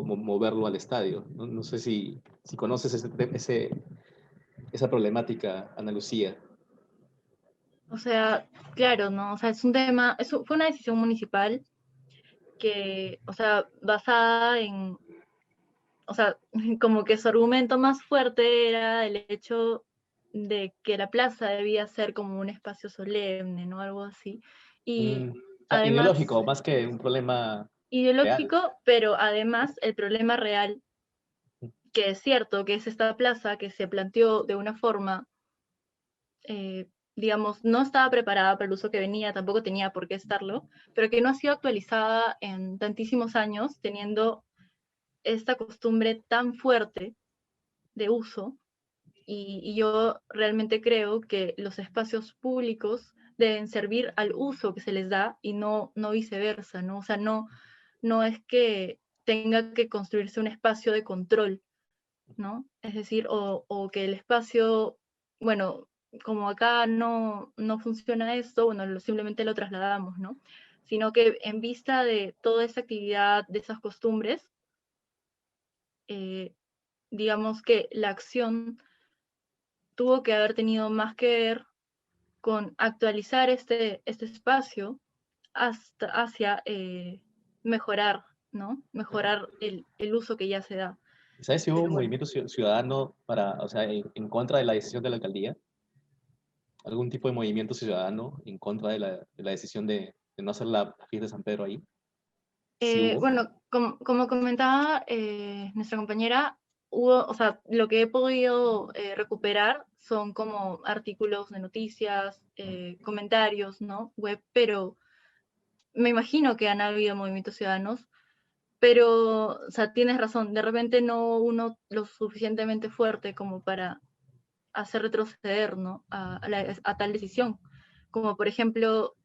moverlo al estadio. No sé si conoces esa problemática, Ana Lucía. O sea, claro, ¿no? O sea, es un tema, fue una decisión municipal que, o sea, basada en, o sea, como que su argumento más fuerte era el hecho de que la plaza debía ser como un espacio solemne, ¿no? Algo así. Y O sea, además, ideológico, más que un problema real. ideológico, pero además el problema real, que es cierto que es esta plaza que se planteó de una forma, digamos, no estaba preparada para el uso que venía, tampoco tenía por qué estarlo, pero que no ha sido actualizada en tantísimos años, teniendo esta costumbre tan fuerte de uso. Y yo realmente creo que los espacios públicos deben servir al uso que se les da y no viceversa, ¿no? O sea, no es que tenga que construirse un espacio de control, ¿no? Es decir, o que el espacio, bueno, como acá no funciona esto, bueno, simplemente lo trasladamos, ¿no? Sino que en vista de toda esa actividad, de esas costumbres, eh, digamos que la acción tuvo que haber tenido más que ver con actualizar este espacio hacia mejorar, ¿no? Mejorar el uso que ya se da. ¿Sabes si hubo Pero un bueno, movimiento ciudadano o sea, en contra de la decisión de la alcaldía? ¿Algún tipo de movimiento ciudadano en contra de la decisión de no hacer la fiesta de San Pedro ahí? Sí hubo. bueno, como comentaba nuestra compañera, o sea, lo que he podido recuperar son como artículos de noticias, comentarios, ¿no? Web, pero me imagino que han habido movimientos ciudadanos, pero, o sea, tienes razón, de repente no uno lo suficientemente fuerte como para hacer retroceder, ¿no? A tal decisión. Como por ejemplo,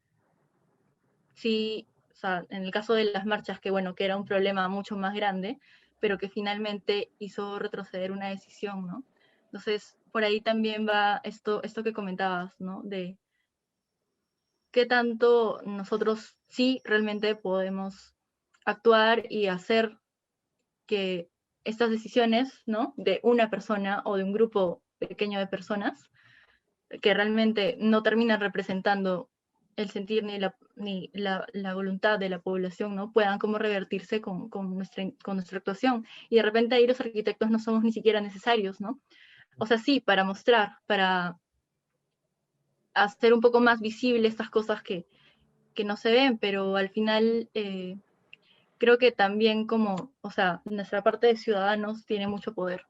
si, o sea, en el caso de las marchas, que bueno, que era un problema mucho más grande, pero que finalmente hizo retroceder una decisión, ¿no? Entonces, por ahí también va esto que comentabas, ¿no? De qué tanto nosotros sí realmente podemos actuar y hacer que estas decisiones, ¿no? De una persona o de un grupo pequeño de personas, que realmente no terminan representando el sentir ni la voluntad de la población, ¿no? Puedan como revertirse con nuestra actuación. Y de repente ahí los arquitectos no somos ni siquiera necesarios, ¿no? O sea, sí, para mostrar, para hacer un poco más visible estas cosas que no se ven, pero al final creo que también como, o sea, nuestra parte de ciudadanos tiene mucho poder.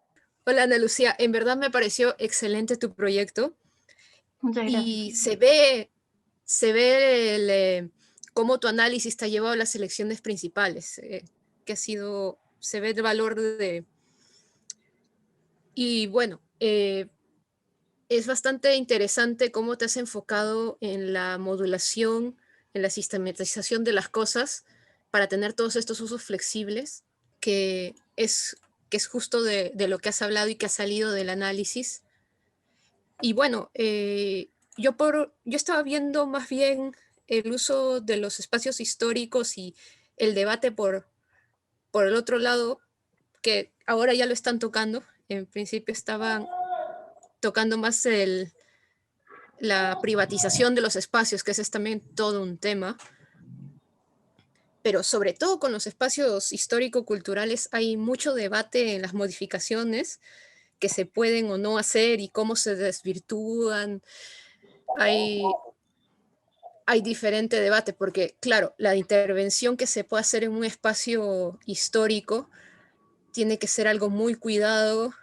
Hola Ana Lucía, en verdad me pareció excelente tu proyecto Muchas gracias. y se ve cómo tu análisis te ha llevado a las elecciones principales, que se ve el valor de... Y bueno, es bastante interesante cómo te has enfocado en la modulación, en la sistematización de las cosas para tener todos estos usos flexibles, que es, que es justo de lo que has hablado y que ha salido del análisis. Y bueno, yo estaba viendo más bien el uso de los espacios históricos y el debate por el otro lado, que ahora ya lo están tocando. En principio estaban tocando más la privatización de los espacios, que ese es también todo un tema. Pero sobre todo con los espacios histórico-culturales hay mucho debate en las modificaciones que se pueden o no hacer y cómo se desvirtúan. Hay diferente debate, porque claro, la intervención que se puede hacer en un espacio histórico tiene que ser algo muy cuidado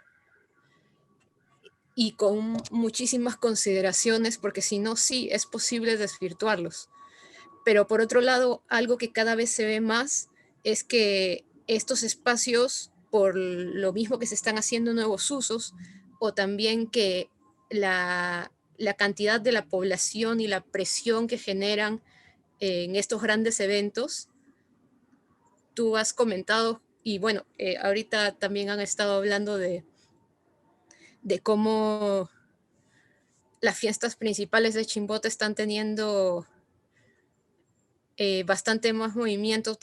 y con muchísimas consideraciones, porque si no, sí, es posible desvirtuarlos. Pero por otro lado, algo que cada vez se ve más es que estos espacios, por lo mismo que se están haciendo nuevos usos, o también que la cantidad de la población y la presión que generan en estos grandes eventos, tú has comentado, y bueno, ahorita también han estado hablando de cómo las fiestas principales de Chimbote están teniendo bastante más movimiento,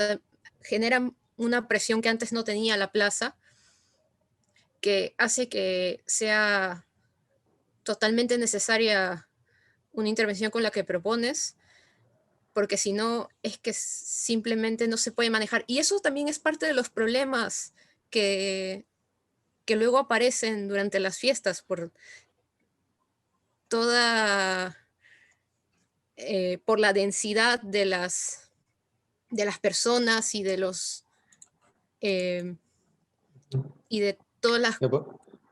generan una presión que antes no tenía la plaza, que hace que sea totalmente necesaria una intervención con la que propones, porque si no es que simplemente no se puede manejar. Y eso también es parte de los problemas que luego aparecen durante las fiestas por toda, por la densidad de las personas y de los y de todos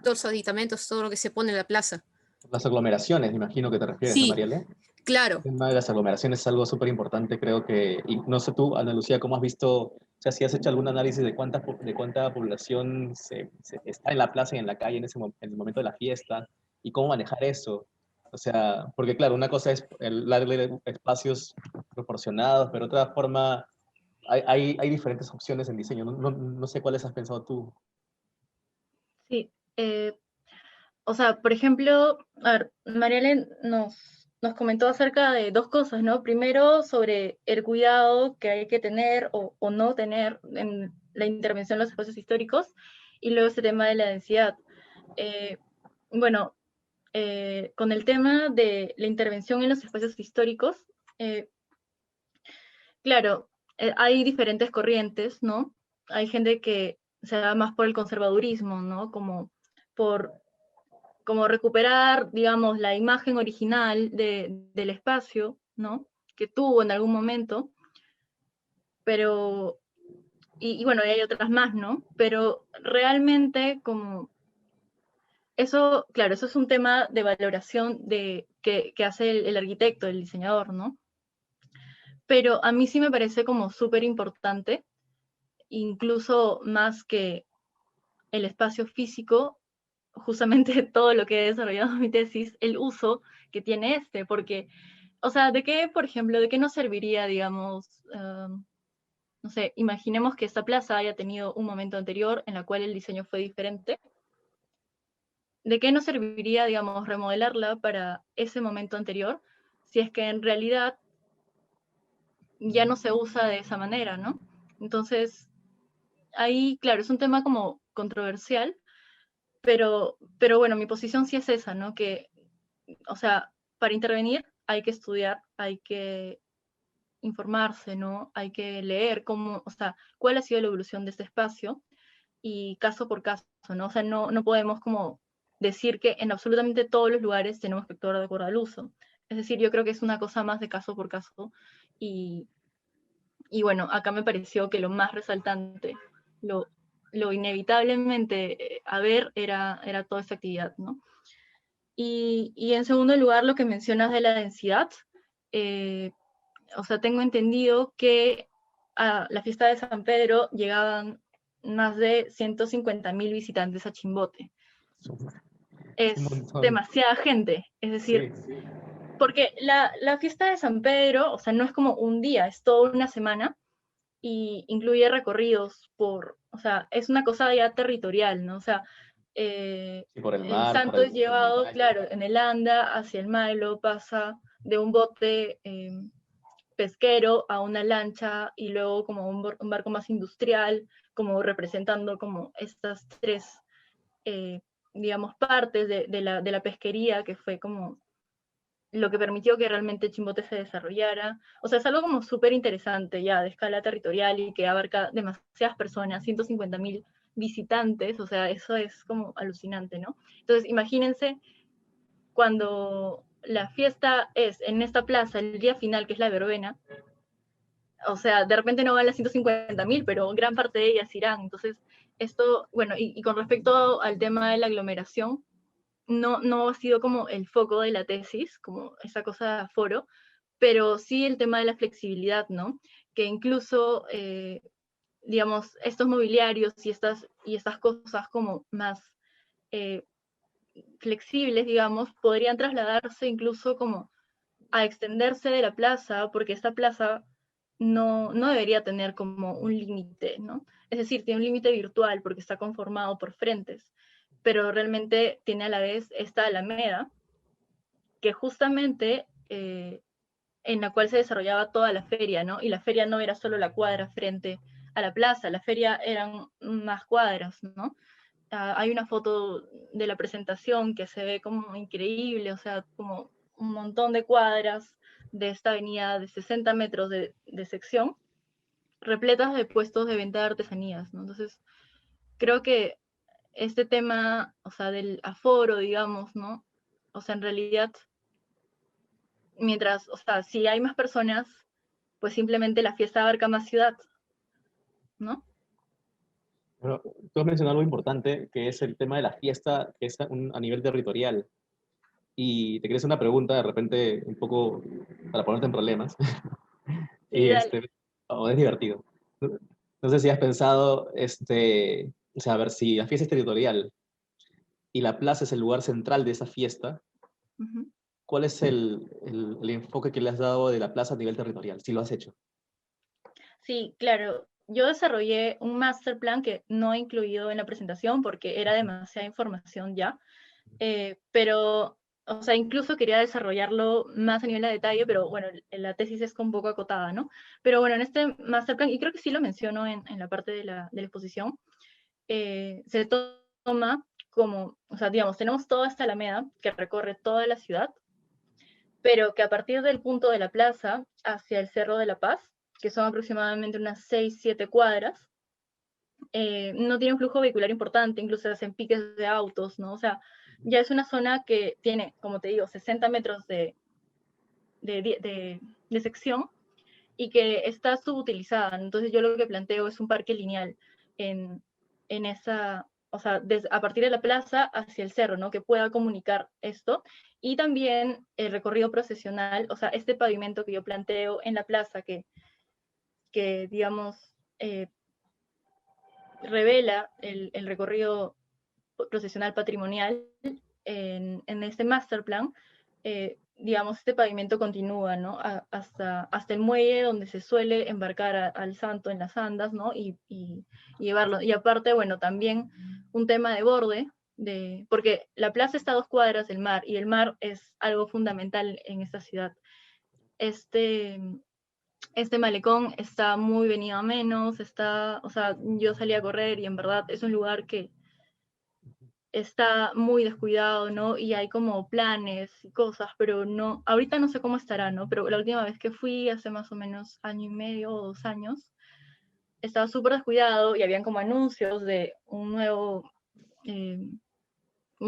los aditamentos, todo lo que se pone en la plaza. Las aglomeraciones, imagino que te refieres, ¿no, Sí, Mariale? claro. El tema de las aglomeraciones es algo súper importante, creo que, y no sé tú, Ana Lucía, ¿cómo has visto, o sea, si has hecho algún análisis de cuánta población está en la plaza y en la calle en el momento de la fiesta, y cómo manejar eso? O sea, porque claro, una cosa es darle espacios proporcionados, pero otra forma, hay diferentes opciones en diseño, no sé cuáles has pensado tú. Sí, o sea, por ejemplo, a ver, Mariale nos comentó acerca de dos cosas, ¿no? Primero, sobre el cuidado que hay que tener o no tener en la intervención en los espacios históricos, y luego ese tema de la densidad. Bueno, con el tema de la intervención en los espacios históricos, claro, hay diferentes corrientes, ¿no? Hay gente que se da más por el conservadurismo, ¿no? Como recuperar, digamos, la imagen original del espacio, ¿no? Que tuvo en algún momento, pero y bueno, y hay otras más, ¿no? Pero realmente como eso, claro, eso es un tema de valoración que hace el arquitecto, el diseñador, ¿no? Pero a mí sí me parece como súper importante, incluso más que el espacio físico, justamente todo lo que he desarrollado en mi tesis, el uso que tiene porque, o sea, ¿de qué, por ejemplo, de qué nos serviría, digamos, no sé, imaginemos que esta plaza haya tenido un momento anterior en la cual el diseño fue diferente? ¿De qué nos serviría, digamos, remodelarla para ese momento anterior si es que en realidad ya no se usa de esa manera, ¿no? Entonces, ahí, claro, es un tema como controversial, pero bueno, mi posición sí es esa, ¿no? Que, o sea, para intervenir hay que estudiar, hay que informarse, ¿no? Hay que leer cómo, o sea, cuál ha sido la evolución de este espacio y caso por caso, ¿no? O sea, no podemos como decir que en absolutamente todos los lugares tenemos que actuar de acuerdo al uso. Es decir, yo creo que es una cosa más de caso por caso y, y bueno, acá me pareció que lo más resaltante, lo, lo inevitablemente a ver era toda esta actividad, ¿no? Y en segundo lugar, lo que mencionas de la densidad, eh, o sea, tengo entendido que a la fiesta de San Pedro llegaban más de 150.000 visitantes a Chimbote. Un Es montón. demasiada gente, es decir, Sí, porque la fiesta de San Pedro, o sea, no es como un día, es toda una semana y incluye recorridos o sea, es una cosa ya territorial, ¿no? O sea, sí, por el el mar, santo es llevado, claro, en el anda hacia el Mailo, pasa de un bote pesquero a una lancha y luego como un barco más industrial, como representando como estas tres, eh, digamos, partes de la pesquería que fue como lo que permitió que realmente Chimbote se desarrollara. O sea, es algo como súper interesante ya de escala territorial y que abarca demasiadas personas, 150.000 visitantes, o sea, eso es como alucinante, ¿no? Entonces, imagínense cuando la fiesta es en esta plaza, el día final, que es la verbena, o sea, de repente no van las 150.000, pero gran parte de ellas irán. Entonces, esto, bueno, y con respecto al tema de la aglomeración, no ha sido como el foco de la tesis, como esa cosa de aforo, pero sí el tema de la flexibilidad, ¿no? Que incluso, digamos, estos mobiliarios y estas cosas como más eh, flexibles, digamos, podrían trasladarse incluso como a extenderse de la plaza, porque esta plaza no debería tener como un límite, ¿no? Es decir, tiene un límite virtual porque está conformado por frentes, pero realmente tiene a la vez esta alameda, que justamente en la cual se desarrollaba toda la feria, ¿no? Y la feria no era solo la cuadra frente a la plaza, la feria eran más cuadras, ¿no? Hay una foto de la presentación que se ve como increíble, o sea, como un montón de cuadras de esta avenida de 60 metros de sección, repletas de puestos de venta de artesanías, ¿no? Entonces, creo que este tema, o sea, del aforo, digamos, ¿no? O sea, en realidad, mientras, o sea, si hay más personas, pues simplemente la fiesta abarca más ciudad, ¿no? pero tú has mencionado algo importante, que es el tema de la fiesta, que es a nivel territorial. Y te quería hacer una pregunta, de repente, un poco para ponerte en problemas. Sí, Y dale. o es divertido. No, no sé si has pensado, o sea, a ver, si la fiesta es territorial y la plaza es el lugar central de esa fiesta, Ujú. ¿cuál es el enfoque que le has dado de la plaza a nivel territorial? Si lo has hecho. Sí, claro. Yo desarrollé un master plan que no he incluido en la presentación porque era demasiada información ya, pero, o sea, incluso quería desarrollarlo más a nivel de detalle, pero bueno, la tesis es un poco acotada, ¿no? Pero bueno, en este master plan, y creo que sí lo menciono en la parte de la exposición, se toma como, o sea, digamos, tenemos toda esta alameda que recorre toda la ciudad, pero que a partir del punto de la plaza hacia el Cerro de la Paz, que son aproximadamente unas 6, 7 cuadras, no tiene un flujo vehicular importante, incluso se hacen piques de autos, ¿no? O sea, ya es una zona que tiene, como te digo, 60 metros de sección y que está subutilizada. Entonces yo lo que planteo es un parque lineal en esa, o sea, a partir de la plaza hacia el cerro, ¿no? Que pueda comunicar esto. Y también el recorrido procesional, o sea, este pavimento que yo planteo en la plaza que digamos, revela el recorrido procesional patrimonial en este master plan, digamos, este pavimento continúa, ¿no? Hasta el muelle donde se suele embarcar al santo en las andas, ¿no? Y llevarlo. Y aparte, bueno, también un tema de borde, porque la plaza está a 2 cuadras del mar, y el mar es algo fundamental en esta ciudad. Este malecón está muy venido a menos, o sea, yo salí a correr y en verdad es un lugar que está muy descuidado, ¿no? Y hay como planes y cosas, pero no, ahorita no sé cómo estará, ¿no? Pero la última vez que fui, hace más o menos 1.5 o 2 años, estaba súper descuidado y habían como anuncios de eh, un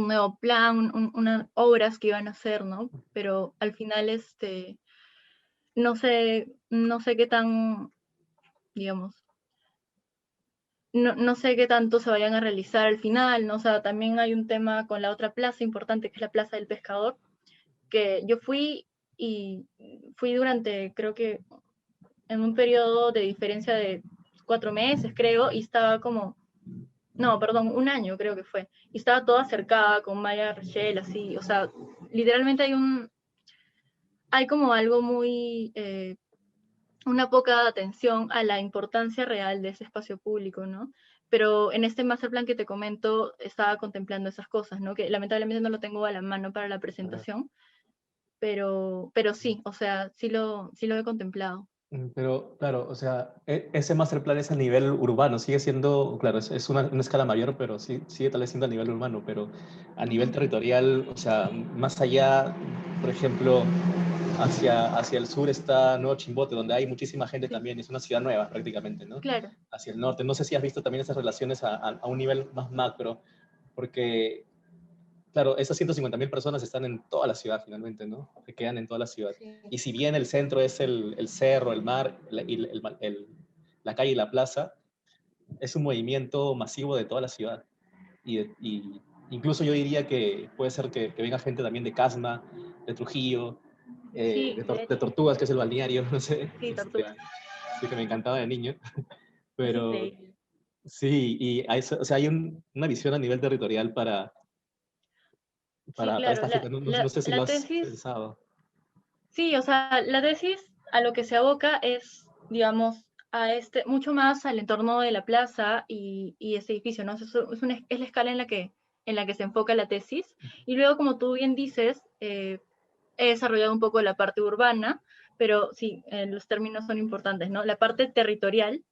nuevo plan, unas obras que iban a hacer, ¿no? Pero al final, no sé qué tan, digamos, no sé qué tanto se vayan a realizar al final, ¿no? O sea, también hay un tema con la otra plaza importante, que es la Plaza del Pescador, que yo fui y fui durante, creo que en un periodo de diferencia de 4 meses, creo, y estaba como, no, perdón, 1 año creo que fue, y estaba toda cercada con Maya Rochelle, así, o sea, literalmente hay como algo muy, una poca atención a la importancia real de ese espacio público, ¿no? Pero en este master plan que te comento, estaba contemplando esas cosas, ¿no? Que lamentablemente no lo tengo a la mano para la presentación, pero sí, o sea, sí lo he contemplado. Pero, claro, o sea, ese master plan es a nivel urbano, sigue siendo, claro, es una escala mayor, pero sí, sigue tal vez siendo a nivel urbano, pero a nivel territorial, o sea, más allá, por ejemplo, hacia el sur está Nuevo Chimbote, donde hay muchísima gente Sí, también, es una ciudad nueva prácticamente, ¿no? claro. Hacia el norte, no sé si has visto también esas relaciones a un nivel más macro, porque claro, esas 150.000 personas están en toda la ciudad finalmente, ¿no? Que quedan en toda la ciudad. Sí, Y si bien el centro es el cerro, el mar, la calle y la plaza, es un movimiento masivo de toda la ciudad. Y incluso yo diría que puede ser que venga gente también de Casma, de Trujillo, sí, de de hecho, Tortugas, que es el balneario, no sé. sí, Tortuga. Sí, que me encantaba de niño. Es Pero increíble. sí, y o sea, hay una visión a nivel territorial Sí, para claro, esta fiesta. No sé si lo la has tesis, pensado. sí, o sea, la tesis a lo que se aboca es, digamos, mucho más al entorno de la plaza y ese edificio, ¿no? Es la escala en la que se enfoca la tesis. Y luego, como tú bien dices, he desarrollado un poco la parte urbana, pero sí, los términos son importantes, ¿no? La parte territorial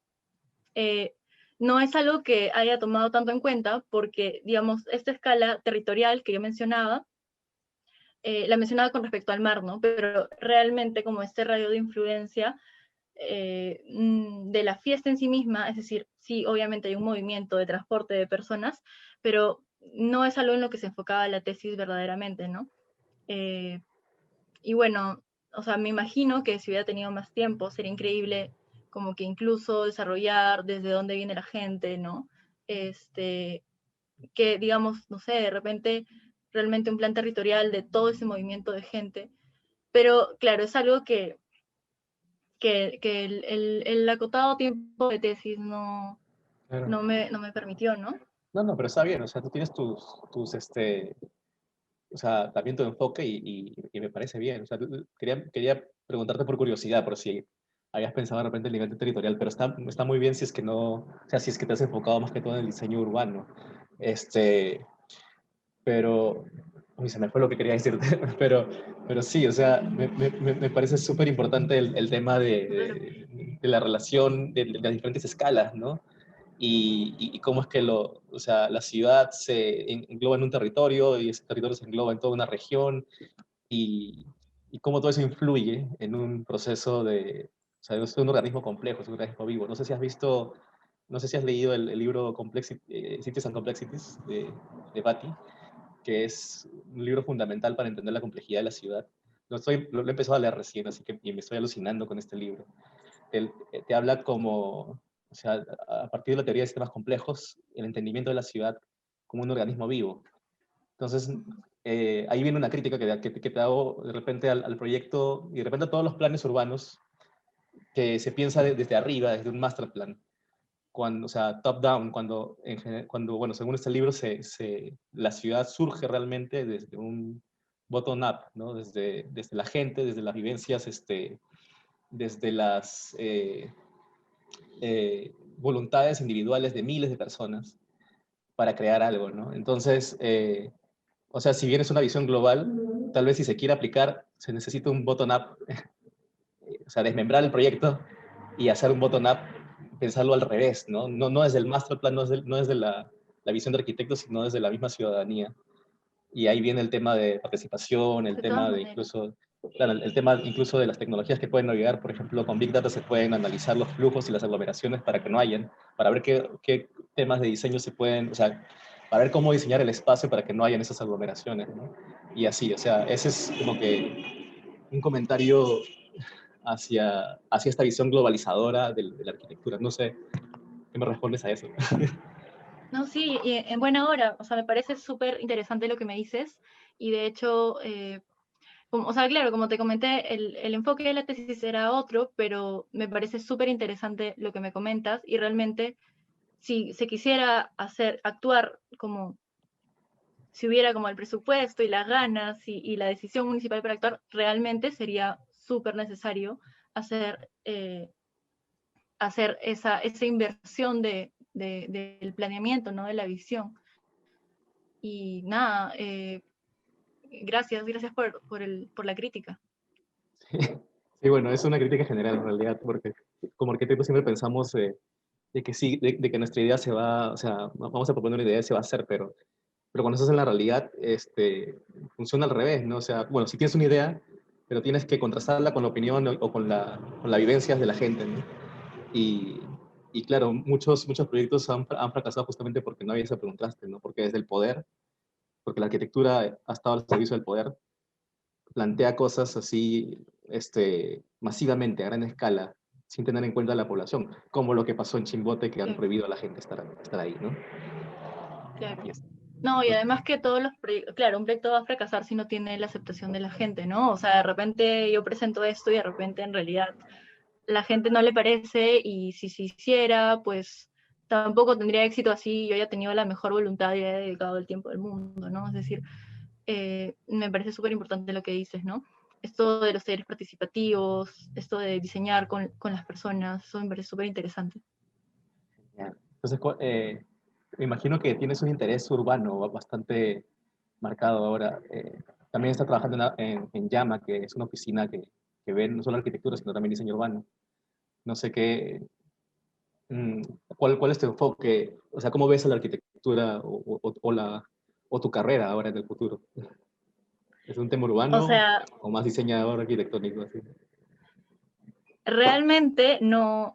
eh, no es algo que haya tomado tanto en cuenta porque, digamos, esta escala territorial que yo mencionaba, la mencionaba con respecto al mar, ¿no? Pero realmente como este radio de influencia de la fiesta en sí misma, es decir, sí, obviamente hay un movimiento de transporte de personas, pero no es algo en lo que se enfocaba la tesis verdaderamente, ¿no? Y bueno, o sea, me imagino que si hubiera tenido más tiempo, sería increíble como que incluso desarrollar desde dónde viene la gente, ¿no? Que digamos, no sé, de repente realmente un plan territorial de todo ese movimiento de gente, pero claro, es algo que el acotado tiempo de tesis Claro. no me permitió, ¿no? No, no, pero está bien, o sea, tú tienes o sea, también tu enfoque y me parece bien. O sea, quería preguntarte por curiosidad, por si habías pensado de repente el nivel territorial, pero está muy bien si es que no, o sea, si es que te has enfocado más que todo en el diseño urbano. Este, pero, uy, se me fue lo que quería decirte, pero sí, o sea, me parece súper importante el tema Claro. de la relación de las diferentes escalas, ¿no? Y cómo es que o sea, la ciudad se engloba en un territorio y ese territorio se engloba en toda una región y, y cómo todo eso influye en un proceso o sea, es un organismo complejo, es un organismo vivo. No sé si has visto, no sé si has leído el libro Cities and Complexities de Batty, que es un libro fundamental para entender la complejidad de la ciudad. Lo he empezado a leer recién, así que y me estoy alucinando con este libro. te habla como, o sea, a partir de la teoría de sistemas complejos, el entendimiento de la ciudad como un organismo vivo. Entonces, ahí viene una crítica que te hago de repente al proyecto y de repente a todos los planes urbanos que se piensa desde arriba, desde un master plan, cuando, o sea, top down, cuando bueno, según este libro, la ciudad surge realmente desde un bottom up, ¿no? Desde la gente, desde las vivencias, desde las voluntades individuales de miles de personas para crear algo, ¿no? Entonces, o sea, si bien es una visión global, tal vez si se quiere aplicar, se necesita un bottom-up, o sea, desmembrar el proyecto y hacer un bottom-up, pensarlo al revés, ¿no? No desde el master plan, no desde la visión de arquitectos, sino desde la misma ciudadanía. Y ahí viene el tema de participación, el De todas tema de maneras. incluso, claro, el tema incluso de las tecnologías que pueden navegar, por ejemplo, con Big Data se pueden analizar los flujos y las aglomeraciones para que no hayan, para ver qué temas de diseño se pueden, o sea, para ver cómo diseñar el espacio para que no hayan esas aglomeraciones, ¿no? Y así, o sea, ese es como que un comentario hacia esta visión globalizadora de la arquitectura. No sé, ¿qué me respondes a eso? No, sí, y en buena hora. O sea, me parece súper interesante lo que me dices. Y de hecho, o sea, claro, como te comenté, el enfoque de la tesis era otro, pero me parece súper interesante lo que me comentas. Y realmente, si se quisiera actuar como si hubiera como el presupuesto y las ganas y la decisión municipal para actuar, realmente sería súper necesario hacer, hacer esa inversión del planeamiento, ¿no? De la visión. Y nada, gracias por la crítica. Sí, bueno, es una crítica general en realidad, porque como arquitectos siempre pensamos de que sí, de que nuestra idea se va, o sea, vamos a proponer una idea y se va a hacer, pero cuando estás en la realidad, funciona al revés, ¿no? O sea, bueno, si tienes una idea, pero tienes que contrastarla con la opinión o con la vivencias de la gente, ¿no? Y, y claro, muchos proyectos han fracasado justamente porque no había ese contraste, ¿no? Porque desde el poder, porque la arquitectura ha estado al servicio del poder, plantea cosas así masivamente, a gran escala, sin tener en cuenta a la población, como lo que pasó en Chimbote, que han Claro, prohibido a la gente estar ahí, ¿no? claro. Y es- No, y además que todos los proyectos, claro, un proyecto va a fracasar si no tiene la aceptación de la gente, ¿no? O sea, de repente yo presento esto y de repente en realidad la gente no le parece y si se hiciera, pues tampoco tendría éxito así yo haya tenido la mejor voluntad y haya dedicado el tiempo del mundo, ¿no? Es decir, me parece súper importante lo que dices, ¿no? Esto de los talleres participativos, esto de diseñar con las personas, eso me parece súper interesante. ya. Entonces, me imagino que tienes un interés urbano bastante marcado ahora. También está trabajando en Llama, que es una oficina que ve no solo arquitectura, sino también diseño urbano. No sé mm, cuál es tu enfoque, o sea, cómo ves a la arquitectura o tu carrera ahora en el futuro. ¿Es un tema O urbano sea, o más diseñador arquitectónico? Así? realmente no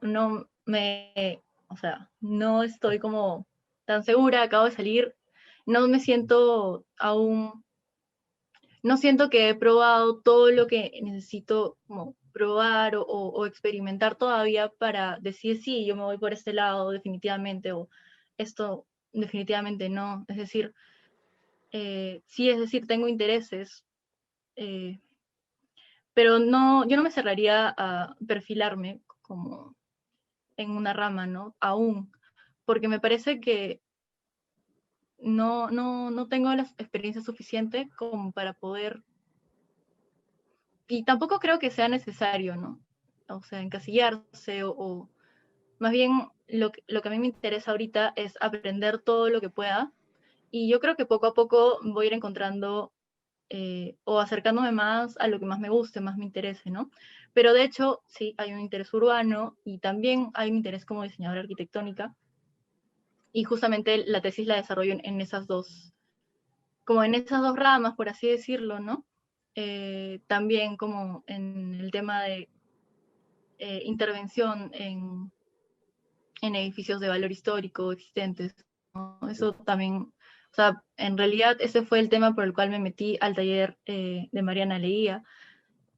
me, o sea, no estoy como tan segura, acabo de salir, no me siento aún, no siento que he probado todo lo que necesito como probar o experimentar todavía para decir sí, yo me voy por este lado definitivamente o esto definitivamente no. Es decir, sí, es decir, tengo intereses, eh, pero no, yo no me cerraría a perfilarme como en una rama, ¿no? Aún, porque me parece que no tengo la experiencia suficiente como para poder, y tampoco creo que sea necesario, ¿no? O sea, encasillarse o más bien lo que a mí me interesa ahorita es aprender todo lo que pueda y yo creo que poco a poco voy a ir encontrando o acercándome más a lo que más me guste, más me interese, ¿no? Pero de hecho, sí, hay un interés urbano y también hay un interés como diseñadora arquitectónica y justamente la tesis la desarrollo en esas dos, como en esas dos ramas, por así decirlo, ¿no? También como en el tema de intervención en edificios de valor histórico existentes, ¿no? Eso también, o sea, en realidad ese fue el tema por el cual me metí al taller de Mariana Leía,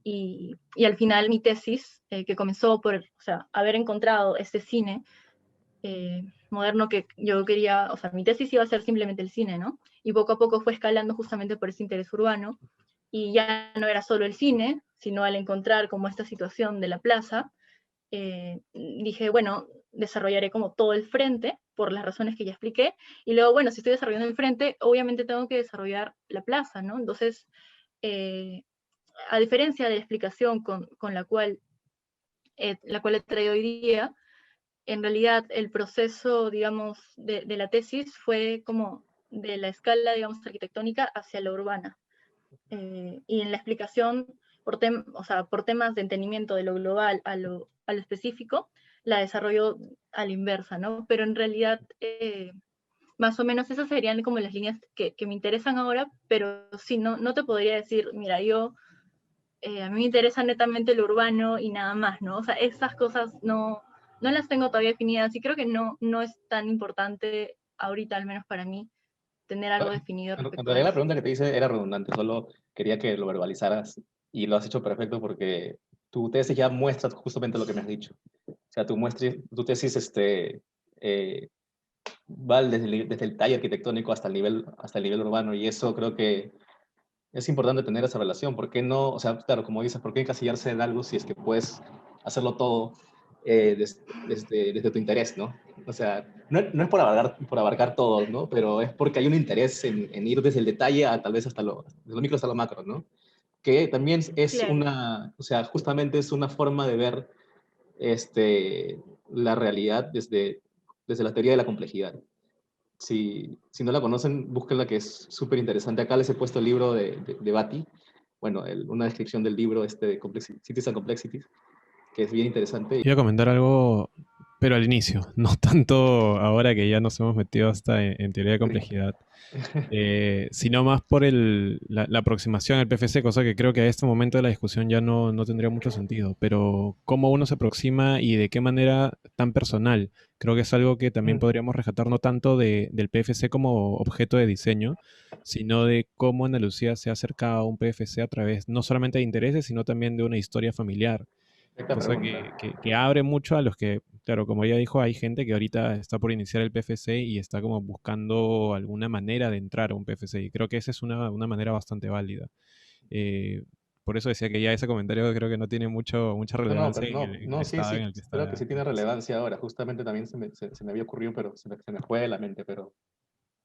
y al final mi tesis, que comenzó por, o sea, haber encontrado este cine moderno que yo quería, o sea, mi tesis iba a ser simplemente el cine, ¿no? Y poco a poco fue escalando justamente por ese interés urbano, y ya no era solo el cine, sino al encontrar como esta situación de la plaza, dije, bueno, desarrollaré como todo el frente, por las razones que ya expliqué, y luego, bueno, si estoy desarrollando el frente, obviamente tengo que desarrollar la plaza, ¿no? Entonces, a diferencia de la explicación con la cual he traído hoy día, en realidad el proceso, digamos, de la tesis fue como de la escala, digamos, arquitectónica hacia la urbana. Y en la explicación, o sea, por temas de entendimiento de lo global a lo específico, la desarrollo a la inversa, ¿no? Pero en realidad, más o menos esas serían como las líneas que me interesan ahora, pero sí, no te podría decir, mira, a mí me interesa netamente lo urbano y nada más, ¿no? O sea, esas cosas no las tengo todavía definidas y creo que no es tan importante ahorita, al menos para mí, tener algo definido En respecto a realidad la eso. pregunta que te hice era redundante, solo quería que lo verbalizaras y lo has hecho perfecto porque tu tesis ya muestra justamente lo que me has dicho. O sea, tu tesis eh, va desde el detalle arquitectónico hasta el nivel urbano y eso creo que es importante tener esa relación. ¿Por qué no? O sea, claro, como dices, ¿por qué encasillarse en algo si es que puedes hacerlo todo desde tu interés, ¿no? O sea, no es por abarcar todo, ¿no? Pero es porque hay un interés en ir desde el detalle a tal vez desde lo micro hasta lo macro, ¿no? Que también es Claro. o sea, justamente es una forma de ver la realidad desde la teoría de la complejidad. Si no la conocen, búsquenla, que es súper interesante. Acá les he puesto el libro de Batty, bueno, una descripción del libro de Cities and Complexities, que es bien interesante. Iba a comentar algo, pero al inicio, no tanto ahora que ya nos hemos metido hasta en teoría de complejidad, sino más por la aproximación al PFC, cosa que creo que a este momento de la discusión ya no tendría mucho sentido, pero cómo uno se aproxima y de qué manera tan personal, creo que es algo que también podríamos rescatar no tanto del PFC como objeto de diseño, sino de cómo Ana Lucía se ha acercado a un PFC a través no solamente de intereses, sino también de una historia familiar. Perfecta Cosa pregunta. que abre mucho a los que, claro, como ella dijo, hay gente que ahorita está por iniciar el PFC y está como buscando alguna manera de entrar a un PFC. Y creo que esa es una manera bastante válida. Eh, por eso decía que ya ese comentario creo que no tiene mucha No, relevancia pero en el no, sí, estado en sí, el que creo que está sí tiene el PFC. relevancia ahora. Justamente también se me había ocurrido, pero se me fue de la mente, pero,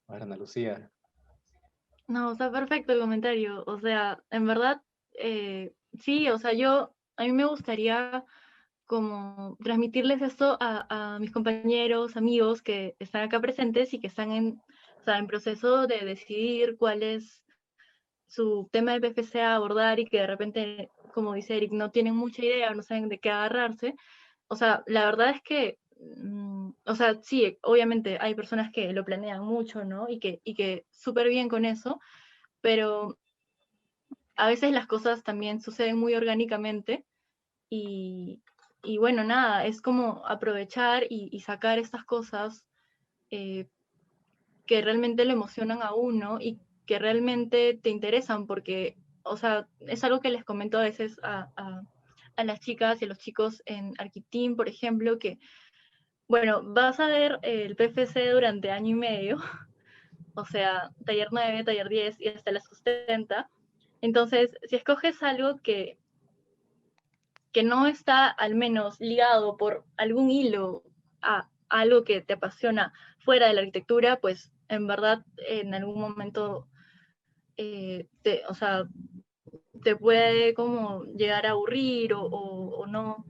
a ver, Ana Lucía. No, o sea, perfecto el comentario. O sea, en verdad, sí, o sea, a mí me gustaría como transmitirles esto a mis compañeros, amigos que están acá presentes y que están o sea, en proceso de decidir cuál es su tema de PFC a abordar y que de repente, como dice Eric, no tienen mucha idea, no saben de qué agarrarse. O sea, la verdad es que, o sea, sí, obviamente hay personas que lo planean mucho, ¿no? Y que súper bien con eso, pero a veces las cosas también suceden muy orgánicamente y, y bueno, nada, es como aprovechar y sacar estas cosas eh, que realmente lo emocionan a uno y que realmente te interesan, porque, o sea, es algo que les comento a veces a las chicas y a los chicos en Arquiteam, por ejemplo, que, bueno, vas a ver el PFC durante año y medio, o sea, taller 9 taller 10 y hasta la sustenta. Entonces, si escoges algo que no está al menos ligado por algún hilo a algo que te apasiona fuera de la arquitectura, pues en verdad en algún momento o sea, te puede como llegar a aburrir o no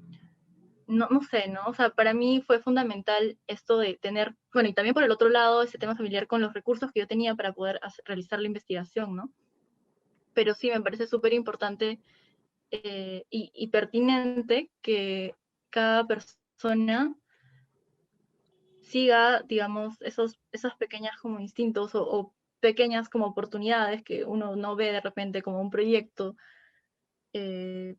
sé, ¿no? O sea, para mí fue fundamental esto de tener, bueno, y también por el otro lado, ese tema familiar con los recursos que yo tenía para poder realizar la investigación, ¿no? Pero sí, me parece súper importante y pertinente que cada persona siga, digamos, esas pequeñas como instintos o pequeñas como oportunidades que uno no ve de repente como un proyecto eh,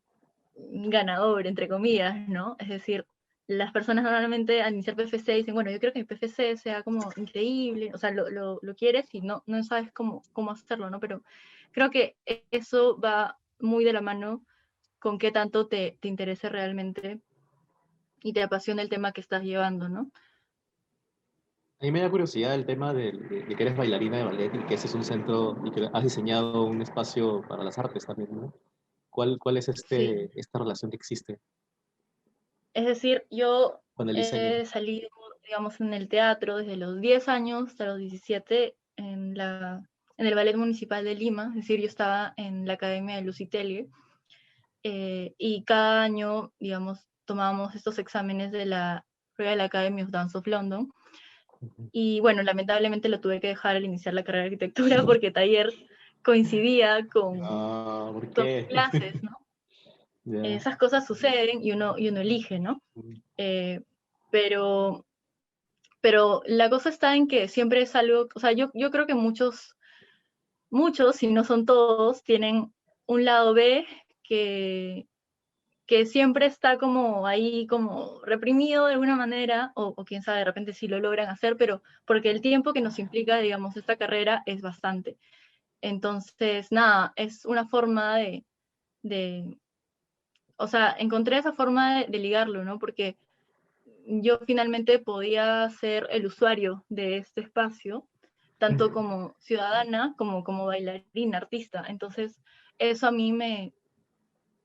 ganador, entre comillas, ¿no? Es decir, las personas normalmente al iniciar PFC dicen, bueno, yo creo que mi PFC sea como increíble, o sea, lo quieres y no sabes cómo hacerlo, ¿no? Pero creo que eso va muy de la mano con qué tanto te interese realmente y te apasiona el tema que estás llevando, ¿no? A mí me da curiosidad el tema de que eres bailarina de ballet y que ese es un centro y que has diseñado un espacio para las artes también, ¿no? ¿Cuál es Sí, esta relación que existe es decir, yo con el diseño? he salido, digamos, en el teatro desde los 10 años hasta los 17 en el Ballet Municipal de Lima, es decir, yo estaba en la Academia de Lucy Tellier, y cada año, digamos, tomábamos estos exámenes de la Royal Academy of Dance of London, y bueno, lamentablemente lo tuve que dejar al iniciar la carrera de arquitectura porque taller coincidía Ah, ¿por con qué? clases, ¿no? Ya. Esas cosas suceden y uno elige, ¿no? Eh, pero, pero la cosa está en que siempre es algo, o sea, yo creo que muchos, si no son todos, tienen un lado B que siempre está como ahí, como reprimido de alguna manera, o quién sabe, de repente sí lo logran hacer, pero porque el tiempo que nos implica, digamos, esta carrera es bastante. Entonces, nada, es una forma de o sea, encontré esa forma de ligarlo, ¿no? Porque yo finalmente podía ser el usuario de este espacio, tanto como ciudadana como bailarina, artista. Entonces, eso a mí me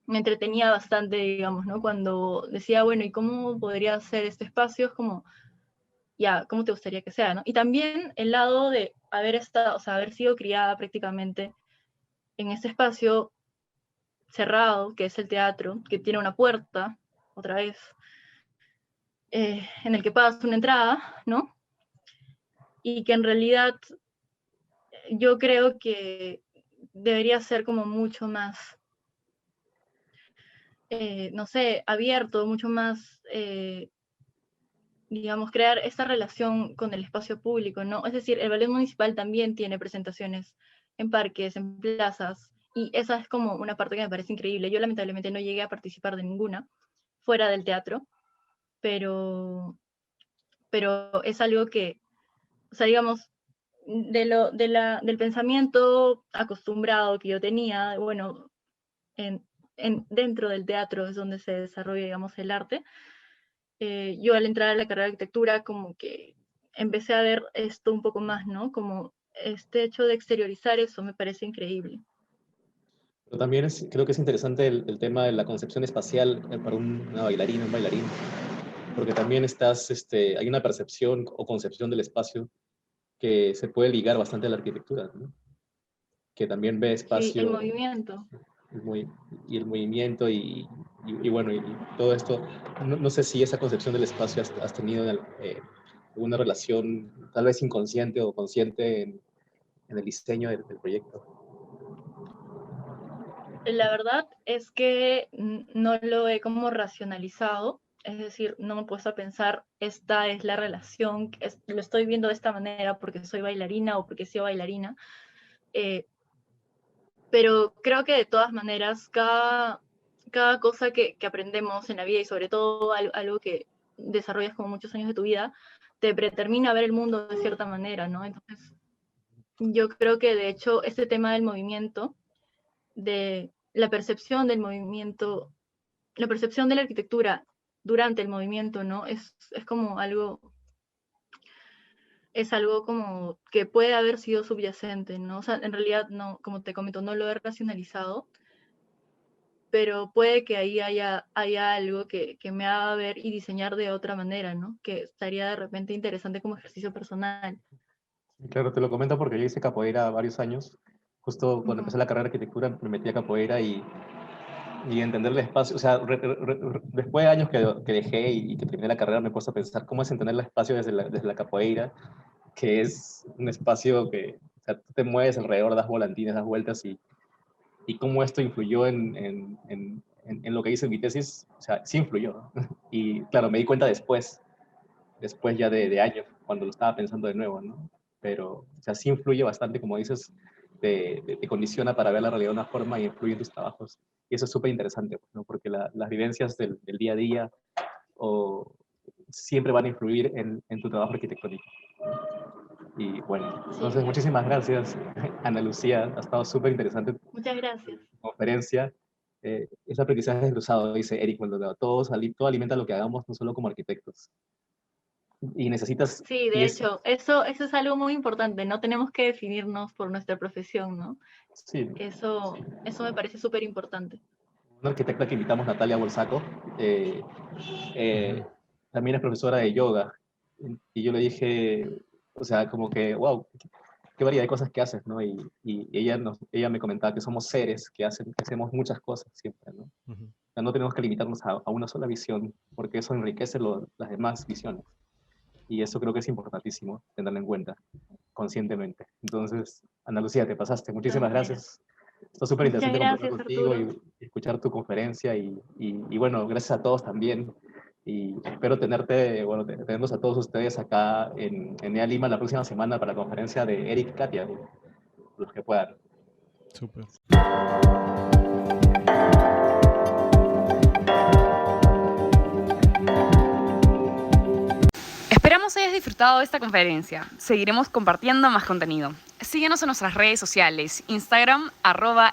entretenía bastante, digamos, ¿no? Cuando decía, bueno, ¿y cómo podría ser este espacio? Es como, ya, ¿cómo te gustaría que sea, no? Y también el lado de haber estado, o sea, haber sido criada prácticamente en este espacio cerrado, que es el teatro, que tiene una puerta, otra vez, en el que pagas una entrada, ¿no? Y que en realidad yo creo que debería ser como mucho más, no sé, abierto, mucho más, digamos, crear esta relación con el espacio público, ¿no? Es decir, el ballet municipal también tiene presentaciones en parques, en plazas, y esa es como una parte que me parece increíble. Yo lamentablemente no llegué a participar de ninguna fuera del teatro, pero, pero es algo que, o sea, digamos, del pensamiento acostumbrado que yo tenía, bueno, dentro del teatro es donde se desarrolla, digamos, el arte. Yo al entrar a la carrera de arquitectura como que empecé a ver esto un poco más, ¿no? Como este hecho de exteriorizar eso me parece increíble. Pero también creo que es interesante el tema de la concepción espacial para una bailarina, un bailarín, porque también hay una percepción o concepción del espacio que se puede ligar bastante a la arquitectura, ¿no? Que también ve Sí, el espacio movimiento. muy, y el movimiento y bueno, y todo esto. No sé si esa concepción del espacio has tenido una relación tal vez inconsciente o consciente en el diseño del proyecto. La verdad es que no lo he como racionalizado, es decir, no me he puesto a pensar, esta es la relación, lo estoy viendo de esta manera porque soy bailarina o porque soy bailarina, pero creo que de todas maneras, cada cosa que aprendemos en la vida y sobre todo algo que desarrollas como muchos años de tu vida, te predetermina ver el mundo de cierta manera, ¿no? Entonces, yo creo que de hecho este tema del movimiento, de la percepción del movimiento, la percepción de la arquitectura durante el movimiento, ¿no? Es como algo, es algo como que puede haber sido subyacente, ¿no? O sea, en realidad no, como te comento, no lo he racionalizado, pero puede que ahí haya algo que me haga ver y diseñar de otra manera, ¿no? Que estaría de repente interesante como ejercicio personal. Claro, te lo comento porque yo hice capoeira varios años. Justo cuando Ujú. empecé la carrera de arquitectura me metí a capoeira y entender el espacio. O sea, después de años que dejé y que terminé la carrera me he puesto a pensar cómo es entender el espacio desde la capoeira, que es un espacio que, o sea, tú te mueves alrededor, das volantines, das vueltas y cómo esto influyó en lo que hice en mi tesis. O sea, sí influyó, ¿no? Y claro, me di cuenta después ya de años, cuando lo estaba pensando de nuevo, ¿no? Pero, o sea, sí influye bastante, como dices, te condiciona para ver la realidad de una forma y influye en tus trabajos. Y eso es súper interesante, ¿no? Porque las vivencias del día a día siempre van a influir en tu trabajo arquitectónico. Y bueno, Sí, entonces muchísimas gracias, Ana Lucía. Ha estado súper interesante tu muchas gracias. conferencia. es aprendizaje cruzado, dice Eric Maldonado. Todo alimenta lo que hagamos, no solo como arquitectos. Y necesitas... Sí, de hecho, eso es algo muy importante. No tenemos que definirnos por nuestra profesión, ¿no? Sí. Eso me parece súper importante. Una arquitecta que invitamos, Natalia Bolsaco, también es profesora de yoga. Y yo le dije, o sea, como que, wow, qué variedad de cosas que haces, ¿no? Y ella me comentaba que somos seres que hacemos muchas cosas siempre, ¿no? O sea, no tenemos que limitarnos a una sola visión, porque eso enriquece las demás visiones. Y eso creo que es importantísimo tenerlo en cuenta, conscientemente. Entonces, Ana Lucía, te pasaste. Muchísimas gracias. Está súper Muchas interesante conversar gracias, contigo Arturo. y escuchar tu conferencia. Y bueno, gracias a todos también. Y espero tenerlos a todos ustedes acá en EA Lima la próxima semana para la conferencia de Eric Katia, los que puedan. Súper. Esperamos hayas disfrutado de esta conferencia. Seguiremos compartiendo más contenido. Síguenos en nuestras redes sociales, Instagram,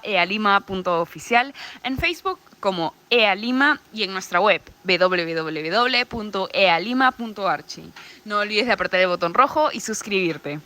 @ealima.oficial, en Facebook como EALima y en nuestra web, www.ealima.archi. No olvides de apretar el botón rojo y suscribirte.